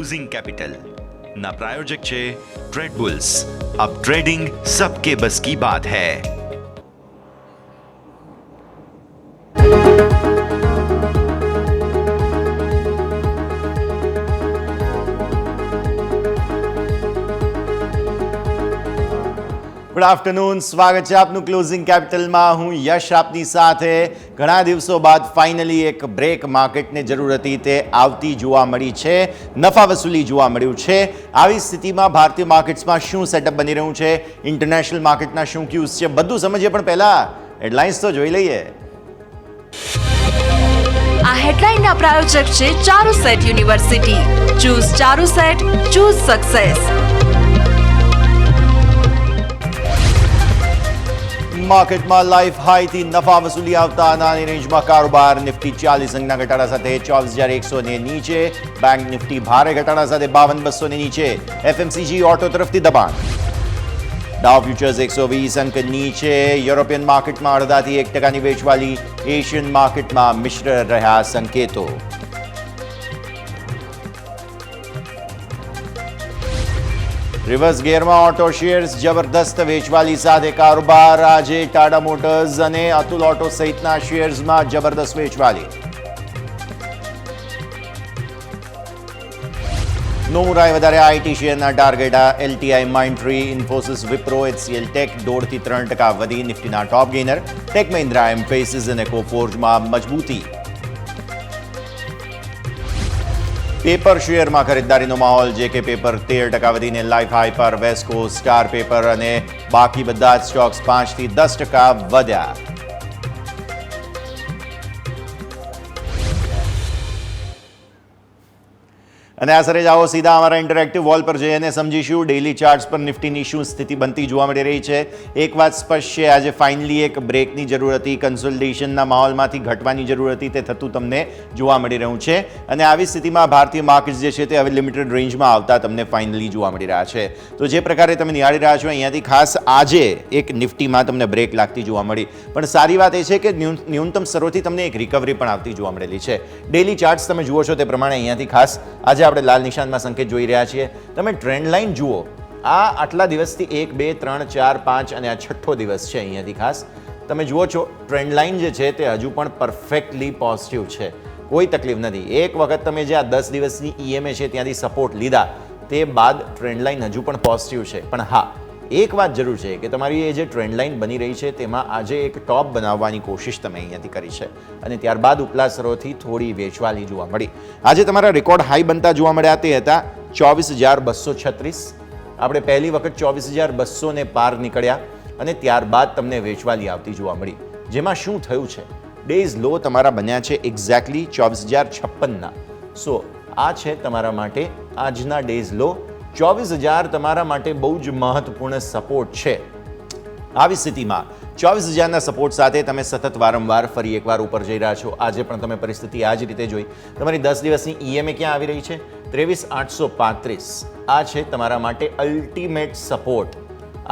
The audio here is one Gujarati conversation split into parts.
क्लोजिंग कैपिटल ना प्रायोजक छे ट्रेड बुल्स। अब ट्रेडिंग सबके बस की बात है। ગુડ આફ્ટરનૂન, સ્વાગત છે આપનું ક્લોઝિંગ કેપિટલમાં. હું યશ આપની સાથે. ઘણા દિવસો બાદ ફાઇનલી એક બ્રેક માર્કેટને જરૂર હતી તે આવતી જોવા મળી છે. નફા વસૂલી જોવા મળ્યું છે. આવી સ્થિતિમાં ભારતીય માર્કેટ્સમાં શું સેટઅપ બની રહ્યું છે, ઇન્ટરનેશનલ માર્કેટના શું ક્યુઝ છે, બધું સમજીએ. પણ પહેલા હેડલાઇન્સ તો જોઈ લઈએ. આ હેડલાઇનના પ્રાયોજક છે Charusat university. Choose Charusat, choose success. માર્કેટમાં લાઈફ હાઈથી નફા વસૂલી આવતા નાની રેન્જમાં કારોબાર. નિફ્ટી 40 અંકના ઘટાડા સાથે 24,100 ને નીચે. બેંક નિફ્ટી ભારે ઘટાડા સાથે 52,200 ને નીચે. એફએમસીજી ઓટો તરફથી દબાણ. ડાઉ ફ્યુચર્સ 120 અંક નીચે. યુરોપિયન માર્કેટમાં 0.5 થી 1% વેચવાલી. એશિયન માર્કેટમાં મિશ્ર રહ્યા સંકેતો. રિવર્સ ગિયરમાં ઓટો શેર્સ જબરદસ્ત વેચવાલી સાથે કારોબાર. આજે ટાટા મોટર્સ અને અતુલ ઓટો સહિતના શેર્સમાં જબરદસ્ત વેચવાલી. નોમુરાએ વધારે આઈટી શેરના ટાર્ગેટ. LTI, Mindtree, Infosys, Wipro, HCL tech 1.5 થી 3% વધી. નિફ્ટીના top gainer tech Mahindra, Mphasis અને કોફોર્જમાં મજબૂતી. પેપર શેરમાં ખરીદદારીનો માહોલ. જેકે પેપર 13% વધીને લાઈફ હાઈ પર. વેસ્કો, સ્ટાર પેપર અને બાકી બધા જ સ્ટોક્સ 5 થી 10% વધ્યા. અને આ સરે જાઓ સીધા અમારા ઇન્ટરેક્ટિવ વોલ પર જઈએ અને સમજીશું ડેઇલી ચાર્ટ્સ પર નિફ્ટીની શું સ્થિતિ બનતી જોવા મળી રહી છે. એક વાત સ્પષ્ટ છે, આજે ફાઇનલી એક બ્રેકની જરૂર હતી. કન્સોલિડેશનના માહોલમાંથી ઘટવાની જરૂર હતી, તે થતું તમને જોવા મળી રહ્યું છે. અને આવી સ્થિતિમાં ભારતીય માર્કેટ્સ જે છે તે હવે લિમિટેડ રેન્જમાં આવતા તમને ફાઇનલી જોવા મળી રહ્યા છે. તો જે પ્રકારે તમે નિહાળી રહ્યા છો, અહીંયાથી ખાસ આજે એક નિફ્ટીમાં તમને બ્રેક લાગતી જોવા મળી. પણ સારી વાત એ છે કે ન્યૂનતમ સ્તરોથી તમને એક રિકવરી પણ આવતી જોવા મળેલી છે. ડેઇલી ચાર્ટ્સ તમે જુઓ છો તે પ્રમાણે અહીંયાથી ખાસ આજે આપણે લાલ નિશાનમાં સંકેત જોઈ રહ્યા છીએ. તમે ટ્રેન્ડ લાઇન જુઓ. આ આટલા દિવસથી 1, 2, 3, 4, 5 અને આ છઠ્ઠો દિવસ છે. અહીંયાથી ખાસ તમે જુઓ છો ટ્રેન્ડ લાઇન જે છે તે હજુ પણ પરફેક્ટલી પોઝિટિવ છે. કોઈ તકલીફ નથી. એક વખત તમે જે આ 10 દિવસની ઈએમએ છે ત્યાંથી સપોર્ટ લીધા, તે બાદ ટ્રેન્ડ લાઇન હજુ પણ પોઝિટિવ છે. પણ હા, એક વાત જરૂર છે કે તમારી એ જે ટ્રેન્ડ લાઇન બની રહી છે તેમાં આજે એક ટોપ બનાવવાની કોશિશ તમે અહીંયાથી કરી છે અને ત્યારબાદ ઉપલા સ્તરોથી થોડી વેચવાલી જોવા મળી. આજે તમારા રેકોર્ડ હાઈ બનતા જોવા મળ્યા તે હતા 24,236. આપણે પહેલી વખત 24,200 ને પાર નીકળ્યા અને ત્યારબાદ તમને વેચવાલી આવતી જોવા મળી. જેમાં શું થયું છે, ડેઝ લો તમારા બન્યા છે એક્ઝેક્ટલી 24,056ના. સો આ છે તમારા માટે આજના ડેઝ લો. 24,000 તમારા માટે બહુ જ મહત્વપૂર્ણ સપોર્ટ છે. આવી સ્થિતિમાં 24,000ના સપોર્ટ સાથે તમે સતત વારંવાર ફરી એકવાર ઉપર જઈ રહ્યા છો. આજે પણ તમે પરિસ્થિતિ આ જ રીતે જોઈ. તમારી 10 દિવસની ઈએમએ ક્યાં આવી રહી છે? 23,835. આ છે તમારા માટે અલ્ટિમેટ સપોર્ટ.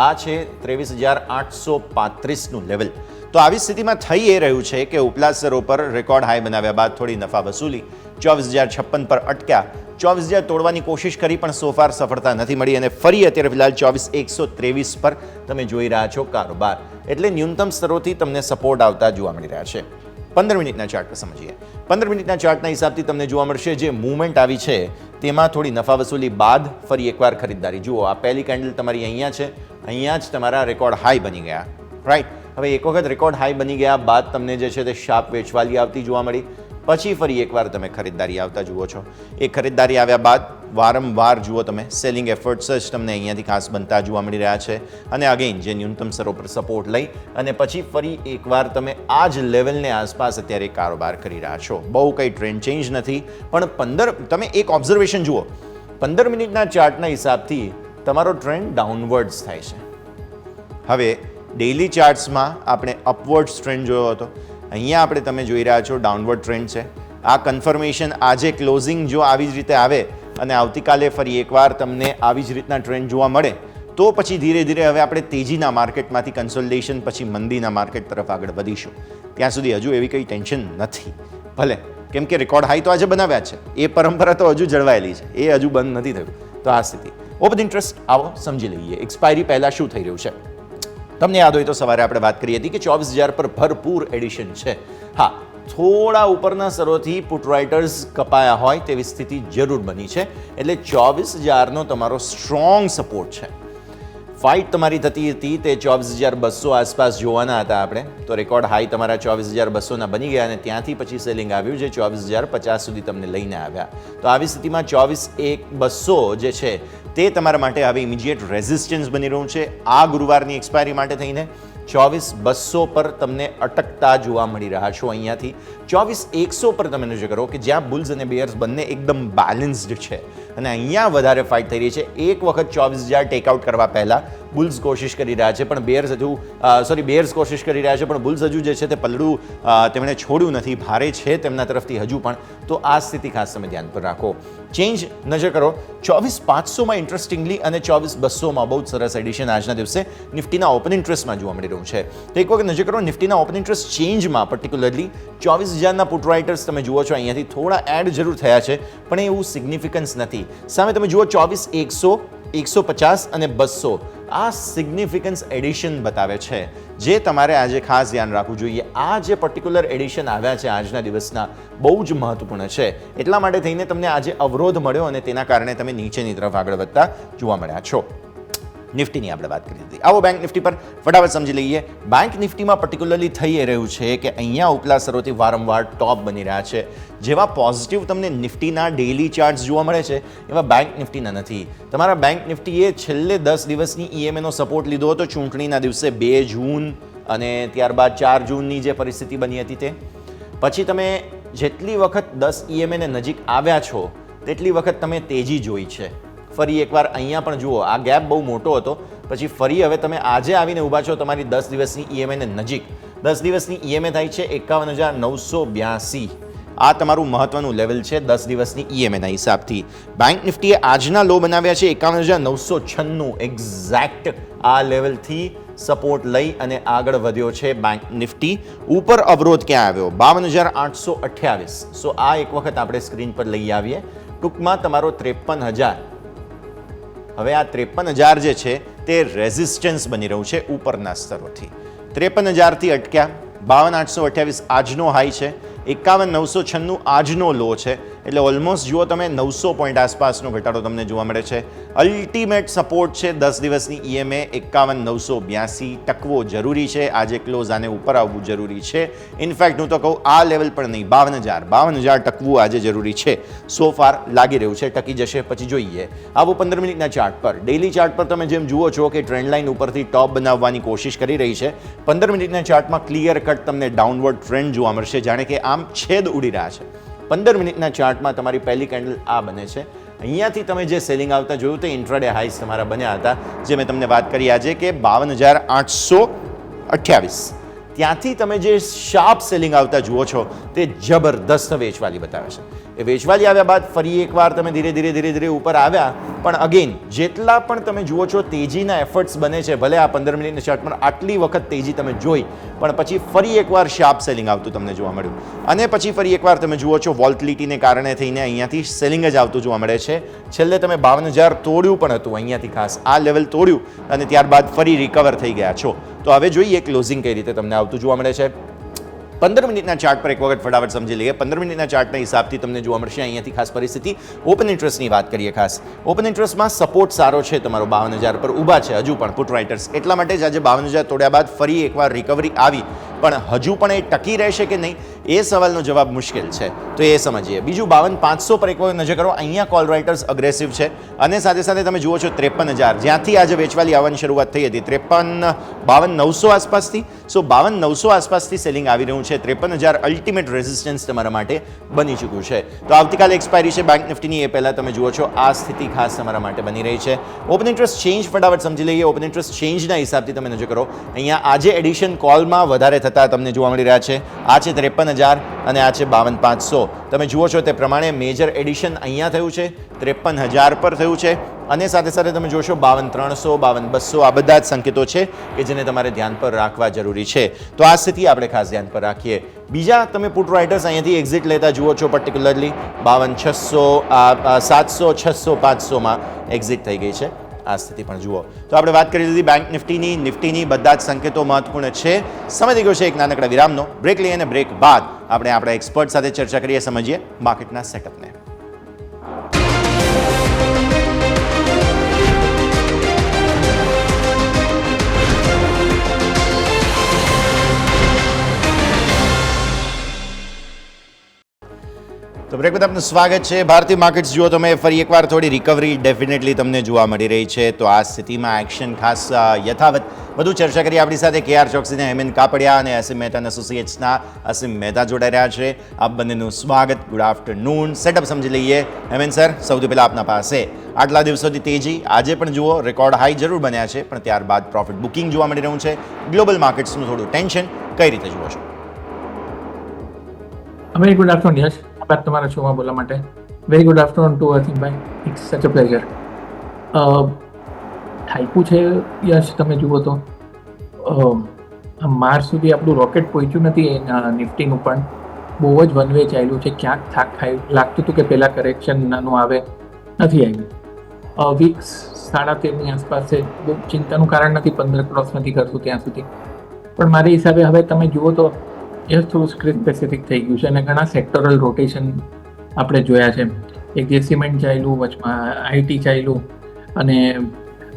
આ છે 23,835નું લેવલ. તો આવી સ્થિતિમાં થઈ એ રહ્યું છે કે ઉપલા સ્તરો પર રેકોર્ડ હાઈ બનાવ્યા બાદ થોડી નફા વસૂલી 24,056 પર અટક્યા. 24,000 તોડવાની કોશિશ કરી પણ સોફાર સફળતા નથી મળી અને ફરી અત્યારે ફિલહાલ 24,123 પર તમે જોઈ રહ્યા છો કારોબાર. એટલે ન્યૂનતમ સ્તરોથી તમને સપોર્ટ આવતા જોવા મળી રહ્યા છે. 15 મિનિટના ચાર્ટ પર સમજીએ. 15 મિનિટના ચાર્ટના હિસાબથી તમને જોવા મળશે જે મૂવમેન્ટ આવી છે તેમાં થોડી નફા વસૂલી બાદ ફરી એકવાર ખરીદદારી. જુઓ, આ પહેલી કેન્ડલ તમારી અહીંયા છે. અહીંયા જ તમારા રેકોર્ડ હાઈ બની ગયા. રાઈટ. હવે એક વખત રેકોર્ડ હાઈ બની ગયા બાદ તમને જે છે તે શાર્પ વેચવાલી આવતી જોવા મળી. પછી ફરી એકવાર તમે ખરીદદારી આવતા જુઓ છો. એ ખરીદદારી આવ્યા બાદ વારંવાર જુઓ તમે સેલિંગ એફર્ટ્સ જ તમને અહીંયાથી ખાસ બનતા જોવા મળી રહ્યા છે. અને અગેન જે ન્યૂનતમ સ્તરો પર સપોર્ટ લઈ અને પછી ફરી એકવાર તમે આ જ લેવલને આસપાસ અત્યારે કારોબાર કરી રહ્યા છો. બહુ કંઈ ટ્રેન્ડ ચેન્જ નથી. પણ તમે એક ઓબ્ઝર્વેશન જુઓ. 15 મિનિટના ચાર્ટના હિસાબથી તમારો ટ્રેન્ડ ડાઉનવર્ડ્સ થાય છે. હવે ડેઇલી ચાર્ટ્સમાં આપણે અપવર્ડ્સ ટ્રેન્ડ જોયો હતો. અહીંયા આપણે તમે જોઈ રહ્યા છો ડાઉનવર્ડ ટ્રેન્ડ છે. આ કન્ફર્મેશન આજે ક્લોઝિંગ જો આવી જ રીતે આવે અને આવતીકાલે ફરી એકવાર તમને આવી જ રીતના ટ્રેન્ડ જોવા મળે તો પછી ધીરે ધીરે હવે આપણે તેજીના માર્કેટમાંથી કન્સોલિડેશન પછી મંદીના માર્કેટ તરફ આગળ વધીશું. ત્યાં સુધી હજુ એવી કંઈ ટેન્શન નથી. ભલે કેમ કે રેકોર્ડ હાઈ તો આજે બનાવ્યા છે, એ પરંપરા તો હજુ જળવાયેલી છે, એ હજુ બંધ નથી થયું. તો આ સ્થિતિ. ઓપન ઇન્ટરેસ્ટ આવો સમજી લઈએ એક્સપાયરી પહેલાં શું થઈ રહ્યું છે. તમને યાદ હોય તો સવારે આપણે વાત કરી હતી કે 24,000 પર ભરપૂર એડિશન છે. હા, થોડા ઉપરના સ્તરોથી પુટ રાઇટર્સ કપાયા હોય તેવી સ્થિતિ જરૂર બની છે, એટલે 24,000નો તમારો સ્ટ્રોંગ સપોર્ટ છે. ફાઇટ તમારી થતી હતી તે 24,200 આસપાસ જોવાના હતા આપણે, તો રેકોર્ડ હાઈ તમારા 24,200ના બની ગયા અને ત્યાંથી પછી સેલિંગ આવ્યું જે 24,050 સુધી તમને લઈને આવ્યા. તો આવી સ્થિતિમાં 24,200 જે છે તે તમારા માટે હવે ઇમિડિયેટ રેઝિસ્ટન્સ બની રહ્યું છે. આ ગુરુવારની એક્સપાયરી માટે થઈને 24,200 પર તમને અટકતા જોવા મળી રહ્યા છો. અહીંયાથી 24,100 પર તમે નજર કરો કે જ્યાં બુલ્સ અને બેયર્સ બંને એકદમ બેલેન્સ્ડ છે અને અહીંયા વધારે ફાઇટ થઈ રહી છે. એક વખત 24,000 ટેકઆઉટ કરવા પહેલાં બુલ્સ કોશિશ કરી રહ્યા છે, પણ બેયર્સ કોશિશ કરી રહ્યા છે, પણ બુલ્સ હજુ જે છે તે પલડું તેમણે છોડ્યું નથી, ભારે છે તેમના તરફથી હજુ પણ. તો આ સ્થિતિ ખાસ તમે ધ્યાન પર રાખો. ચેન્જ નજર કરો 24,500માં ઇન્ટરેસ્ટિંગલી અને 24,200માં બહુ જ સરસ એડિશન આજના દિવસે નિફ્ટીના ઓપન ઇન્ટરેસ્ટમાં જોવા મળી રહ્યું છે. તો એક વખત નજર કરો નિફ્ટીના ઓપન ઇન્ટરેસ્ટ ચેન્જમાં, પર્ટિક્યુલરલી 24,000ના પુટ રાઇટર્સ તમે જુઓ છો અહીંયાથી થોડા એડ જરૂર થયા છે, પણ એવું સિગ્નિફિકન્સ નથી. સામે તમે જુઓ 24,100, 150 અને 200, આ સિગ્નિફિકન્સ એડિશન બતાવે છે, જે તમારે આજે ખાસ ધ્યાન રાખવું જોઈએ. આ જે પર્ટિક્યુલર એડિશન આવ્યા છે આજના દિવસના બહુ જ મહત્વપૂર્ણ છે, એટલા માટે થઈને તમને આજે અવરોધ મળ્યો અને તેના કારણે તમે નીચેની તરફ આગળ વધતા જોવા મળ્યા છો. નિફ્ટીની આપણે વાત કરી હતી. આવો બેંક નિફ્ટી પર ફટાફટ સમજી લઈએ. બેંક નિફ્ટીમાં પર્ટિક્યુલરલી થઈ રહ્યું છે કે અહીંયા ઉપલા સ્તરોથી વારંવાર ટોપ બની રહ્યા છે. જેવા પોઝિટિવ તમને નિફ્ટીના ડેઇલી ચાર્ટ્સ જોવા મળે છે એવા બેંક નિફ્ટીના નથી. તમારા બેંક નિફ્ટીએ છેલ્લે 10 દિવસની EMAનો સપોર્ટ લીધો હતો ચૂંટણીના દિવસે 2 જૂન અને ત્યારબાદ 4 જૂનની જે પરિસ્થિતિ બની હતી તે પછી તમે જેટલી વખત 10 EMAને નજીક આવ્યા છો તેટલી વખત તમે તેજી જોઈ છે. ફરી એકવાર અહીંયા પણ જુઓ, આ ગેપ બહુ મોટો હતો, પછી ફરી હવે તમે આજે આવીને ઊભા છો તમારી 10 દિવસની EMAને નજીક. 10 દિવસની EMA થાય છે 51,982. આ તમારું મહત્વનું લેવલ છે 10 દિવસની EMAના હિસાબથી. બેંક નિફ્ટીએ આજના લો બનાવ્યા છે 51,996. એક્ઝેક્ટ આ લેવલથી સપોર્ટ લઈ અને આગળ વધ્યો છે બેંક નિફ્ટી. ઉપર અવરોધ ક્યાં આવ્યો? 52,828. સો આ એક વખત આપણે સ્ક્રીન પર લઈ આવીએ. ટૂંકમાં તમારો 53,000. હવે આ 53,000 જે છે તે રેઝિસ્ટન્સ બની રહ્યું છે ઉપરના સ્તરોથી. 53,000થી અટક્યા, 52,828 આજનો હાઈ છે, 51,996 આજનો લો છે, એટલે ઓલમોસ્ટ જુઓ તમે 900 પોઈન્ટ આસપાસનો ઘટાડો તમને જોવા મળે છે. અલ્ટિમેટ સપોર્ટ છે 10 દિવસની EMA 51,982. ટકવો જરૂરી છે, આજે ક્લોઝ આને ઉપર આવવું જરૂરી છે. ઇનફેક્ટ હું તો કહું આ લેવલ પણ નહીં, 52,000 ટકવું આજે જરૂરી છે. સો ફાર લાગી રહ્યું છે ટકી જશે, પછી જોઈએ. આવું 15 મિનિટના ચાર્ટ પર, ડેઇલી ચાર્ટ પર તમે જેમ જુઓ છો કે ટ્રેન્ડ લાઇન ઉપરથી ટોપ બનાવવાની કોશિશ કરી રહી છે. 15 મિનિટના ચાર્ટમાં ક્લિયર કટ તમને ડાઉનવર્ડ ટ્રેન્ડ જોવા મળશે, જાણે કે આમ છેદ ઉડી રહ્યા છે. 15 મિનિટના ચાર્ટમાં તમારી પહેલી કેન્ડલ આ બને છે. અહીંયાથી તમે જે સેલિંગ આવતા જોયું તે ઇન્ટ્રાડે હાઈસ તમારા બન્યા હતા, જે મેં તમને વાત કરી આજે કે 52,828. ત્યાંથી તમે જે શાર્પ સેલિંગ આવતા જુઓ છો તે જબરદસ્ત વેચવાલી બતાવે છે. એ વેચવાલી આવ્યા બાદ ફરી એકવાર તમે ધીરે ધીરે ઉપર આવ્યા, પણ અગેન જેટલા પણ તમે જુઓ છો તેજીના એફર્ટ્સ બને છે. ભલે આ 15 મિનિટના ચાર્ટમાં આટલી વખત તેજી તમે જોઈ, પણ પછી ફરી એકવાર શાર્પ સેલિંગ આવતું તમને જોવા મળ્યું, અને પછી ફરી એકવાર તમે જુઓ છો વોલ્ટિલિટીને કારણે થઈને અહીંયાથી સેલિંગ જ આવતું જોવા મળે છે. છેલ્લે તમે 52,000 તોડ્યું પણ હતું, અહીંયાથી ખાસ આ લેવલ તોડ્યું અને ત્યારબાદ ફરી રિકવર થઈ ગયા છો. તો હવે જોઈએ ક્લોઝિંગ કઈ રીતે તમને આવતું જોવા મળે છે. 15 મિનિટના ચાર્ટ પર એક વખત ફટાફટ સમજી લઈએ. 15 મિનિટના ચાર્ટના હિસાબથી તમને જોવા મળશે અહીંયાથી ખાસ પરિસ્થિતિ. ઓપન ઇન્ટરેસ્ટની વાત કરીએ ખાસ. ઓપન ઇન્ટરેસ્ટમાં સપોર્ટ સારો છે તમારો, 52,000 પર ઊભા છે હજુ પણ પુટ રાઇટર્સ. એટલા માટે જ આજે 52,000 તોડ્યા બાદ ફરી એકવાર રિકવરી આવી, પણ હજુ પણ એ ટકી રહેશે કે નહીં એ સવાલનો જવાબ મુશ્કેલ છે. તો એ સમજીએ. બીજું 52,500 પર એક વખત નજર કરો. અહીંયા કોલ રાઇટર્સ અગ્રેસિવ છે અને સાથે સાથે તમે જુઓ છો 53,000 જ્યાંથી આજે વેચવાલી આવવાની શરૂઆત થઈ હતી, 52,900 આસપાસથી. સો 52,900 આસપાસથી સેલિંગ આવી રહ્યું છે. 53,000 અલ્ટિમેટ રેઝિસ્ટન્સ તમારા માટે બની ચૂક્યું છે. તો આવતીકાલે એક્સપાયરી છે બેંક નિફ્ટીની, એ પહેલાં તમે જુઓ છો આ સ્થિતિ ખાસ તમારા માટે બની રહી છે. ઓપન ઇન્ટરેસ્ટ ચેન્જ ફટાફટ સમજી લઈએ. ઓપન ઇન્ટરેસ્ટ ચેન્જના હિસાબથી તમે નજર કરો. અહીંયા આજે એડિશન કોલમાં વધારે થતા તમને જોવા મળી રહ્યા છે. આ છે 53,000 અને આ છે 52,500. તમે જુઓ છો તે પ્રમાણે મેજર એડિશન અહીંયા થયું છે, 53,000 પર થયું છે. અને સાથે સાથે તમે જોશો 52,300, 52,200 આ બધા જ સંકેતો છે કે જેને તમારે ધ્યાન પર રાખવા જરૂરી છે. તો આ સ્થિતિ આપણે ખાસ ધ્યાન પર રાખીએ. બીજા તમે પુટ રાઇટર્સ અહીંયાથી એક્ઝિટ લેતા જુઓ છો, પર્ટિક્યુલરલી 52,600, 700, 600, 500માં એક્ઝિટ થઈ ગઈ છે. આ સ્થિતિ પણ જુઓ. તો આપણે વાત કરી લીધી બેંક નિફ્ટીની બધા જ સંકેતો મહત્વપૂર્ણ છે. સમય થઈ ગયો છે એક નાનકડા વિરામનો. બ્રેક લઈએ અને બ્રેક બાદ આપણે આપણા એક્સપર્ટ સાથે ચર્ચા કરીએ, સમજીએ માર્કેટના સેટઅપને. તો બ્રેક બાદ આપનું સ્વાગત છે. ભારતીય માર્કેટ્સ જુઓ તમે ફરી એકવાર થોડી રિકવરી ડેફિનેટલી તમને જોવા મળી રહી છે. તો આ સ્થિતિમાં એક્શન ખાસ યથાવત. વધુ ચર્ચા કરી આપણી સાથે KR ચોકસીના હેમેન કાપડિયા અને અસીમ મહેતા એસોસિએટ્સના અસીમ મહેતા જોડાઈ રહ્યા છે. આપ બંનેનું સ્વાગત. Good afternoon. સેટઅપ સમજી લઈએ. હેમેન સર, સૌથી પહેલાં આપના પાસે આટલા દિવસોથી તેજી, આજે પણ જુઓ રેકોર્ડ હાઈ જરૂર બન્યા છે, પણ ત્યારબાદ પ્રોફિટ બુકિંગ જોવા મળી રહ્યું છે. ગ્લોબલ માર્કેટ્સનું થોડું ટેન્શન કઈ રીતે જુઓ છો? વેરી ગુડ આફ્ટરનૂન યશ, આભાર તમારા શોમાં બોલવા માટે. વેરી ગુડ આફ્ટરનૂન ટુ અસીમભાઈ, ઇટ્સ સચ અ પ્લેઝર. થાક્યું છે યશ, તમે જુઓ તો માર્ચ સુધી આપણું રોકેટ પહોંચ્યું નથી નિફ્ટીનું, પણ બહુ જ વન વે ચાલ્યું છે. ક્યાંક થાક ખાઈ લાગતું હતું કે પહેલાં કરેક્શન નાનું આવે, નથી આવ્યું. વીક્સ 13.5ની આસપાસ છે. બહુ ચિંતાનું કારણ નથી, 15 ક્રોસ નથી કરતું ત્યાં સુધી. પણ મારી હિસાબે હવે તમે જુઓ તો યસ થોડું સ્પેસિફિક થઈ ગયું છે અને ઘણા સેક્ટરલ રોટેશન આપણે જોયા છે. એક જે સિમેન્ટ ચાલ્યું, વચમાં IT ચાલ્યું, અને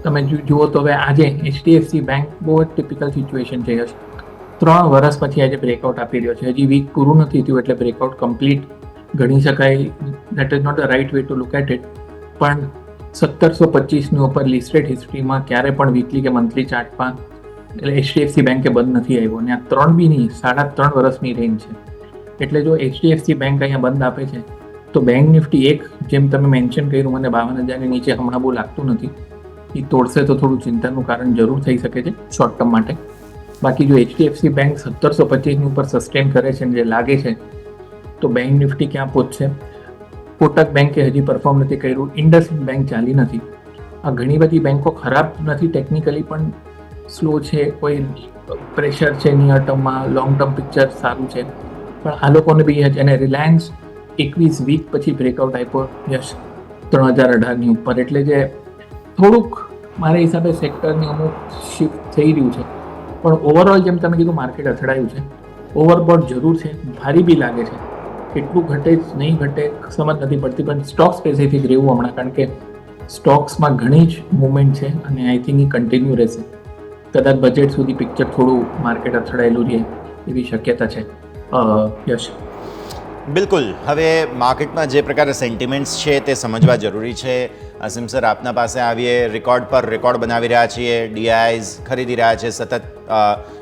તમે જુઓ તો હવે આજે HDFC બેંક બહુ જ ટિપિકલ સિચ્યુએશન છે યસ. 3 વર્ષ પછી આજે બ્રેકઆઉટ આપી રહ્યો છે. હજી વીક પૂરું નથી થયું એટલે બ્રેકઆઉટ કમ્પ્લીટ ગણી શકાય. That is not the right way to look at it. પણ 1725ની ઉપર લિસ્ટેડ હિસ્ટ્રીમાં ક્યારે પણ વીકલી કે મંથલી ચાર્ટમાં એટલે HDFC બેંકે બંધ નથી આવ્યો, અને આ 3 બી નહીં, 3.5 વર્ષની રેન્જ છે. એટલે જો HDFC બેંક અહીંયા બંધ આપે છે તો બેંક નિફ્ટી એક, જેમ તમે મેન્શન કર્યું, મને 52,000ની નીચે હમણાં બહુ લાગતું નથી. એ તોડશે તો થોડું ચિંતાનું કારણ જરૂર થઈ શકે છે શોર્ટ ટર્મ માટે. બાકી જો HDFC બેંક 1725ની ઉપર સસ્ટેન કરે છે જે લાગે છે, તો બેંક નિફ્ટી ક્યાં પહોંચશે? કોટક બેંકે હજી પરફોર્મ નથી કર્યું, ઇન્ડસઇન્ડ બેંક ચાલી નથી. આ ઘણી બધી બેંકો ખરાબ નથી ટેકનિકલી, પણ સ્લો છે, કોઈ પ્રેશર છે નિયર ટર્મમાં, લોંગ ટર્મ પિક્ચર સારું છે. પણ આ લોકોને બી અને રિલાયન્સ 21 વીક પછી બ્રેકઆઉટ આપ્યો યશ 3018ની ઉપર. એટલે જે થોડુંક મારા હિસાબે સેક્ટરની અમુક શિફ્ટ થઈ રહ્યું છે. પણ ઓવરઓલ જેમ તમે કીધું માર્કેટ અથડાયું છે, ઓવરબોટ જરૂર છે, ભારી બી લાગે છે. કેટલું ઘટે નહીં ઘટે સમજ નથી પડતી, પણ સ્ટોક સ્પેસિફિક રહેવું હમણાં, કારણ કે સ્ટોક્સમાં ઘણી જ મુવમેન્ટ છે અને આઈ થિંક એ કન્ટિન્યુ રહેશે. કદાચ બજેટ સુધી પિક્ચર થોડું માર્કેટ અથડાયેલું રહે એવી શક્યતા છે યશ. બિલકુલ. હવે માર્કેટમાં જે પ્રકારે સેન્ટિમેન્ટ્સ છે તે સમજવા જરૂરી છે. અસીમ સર, આપના પાસે આવીએ. રેકોર્ડ પર રેકોર્ડ બનાવી રહ્યા છીએ, DIs ખરીદી રહ્યા છે સતત.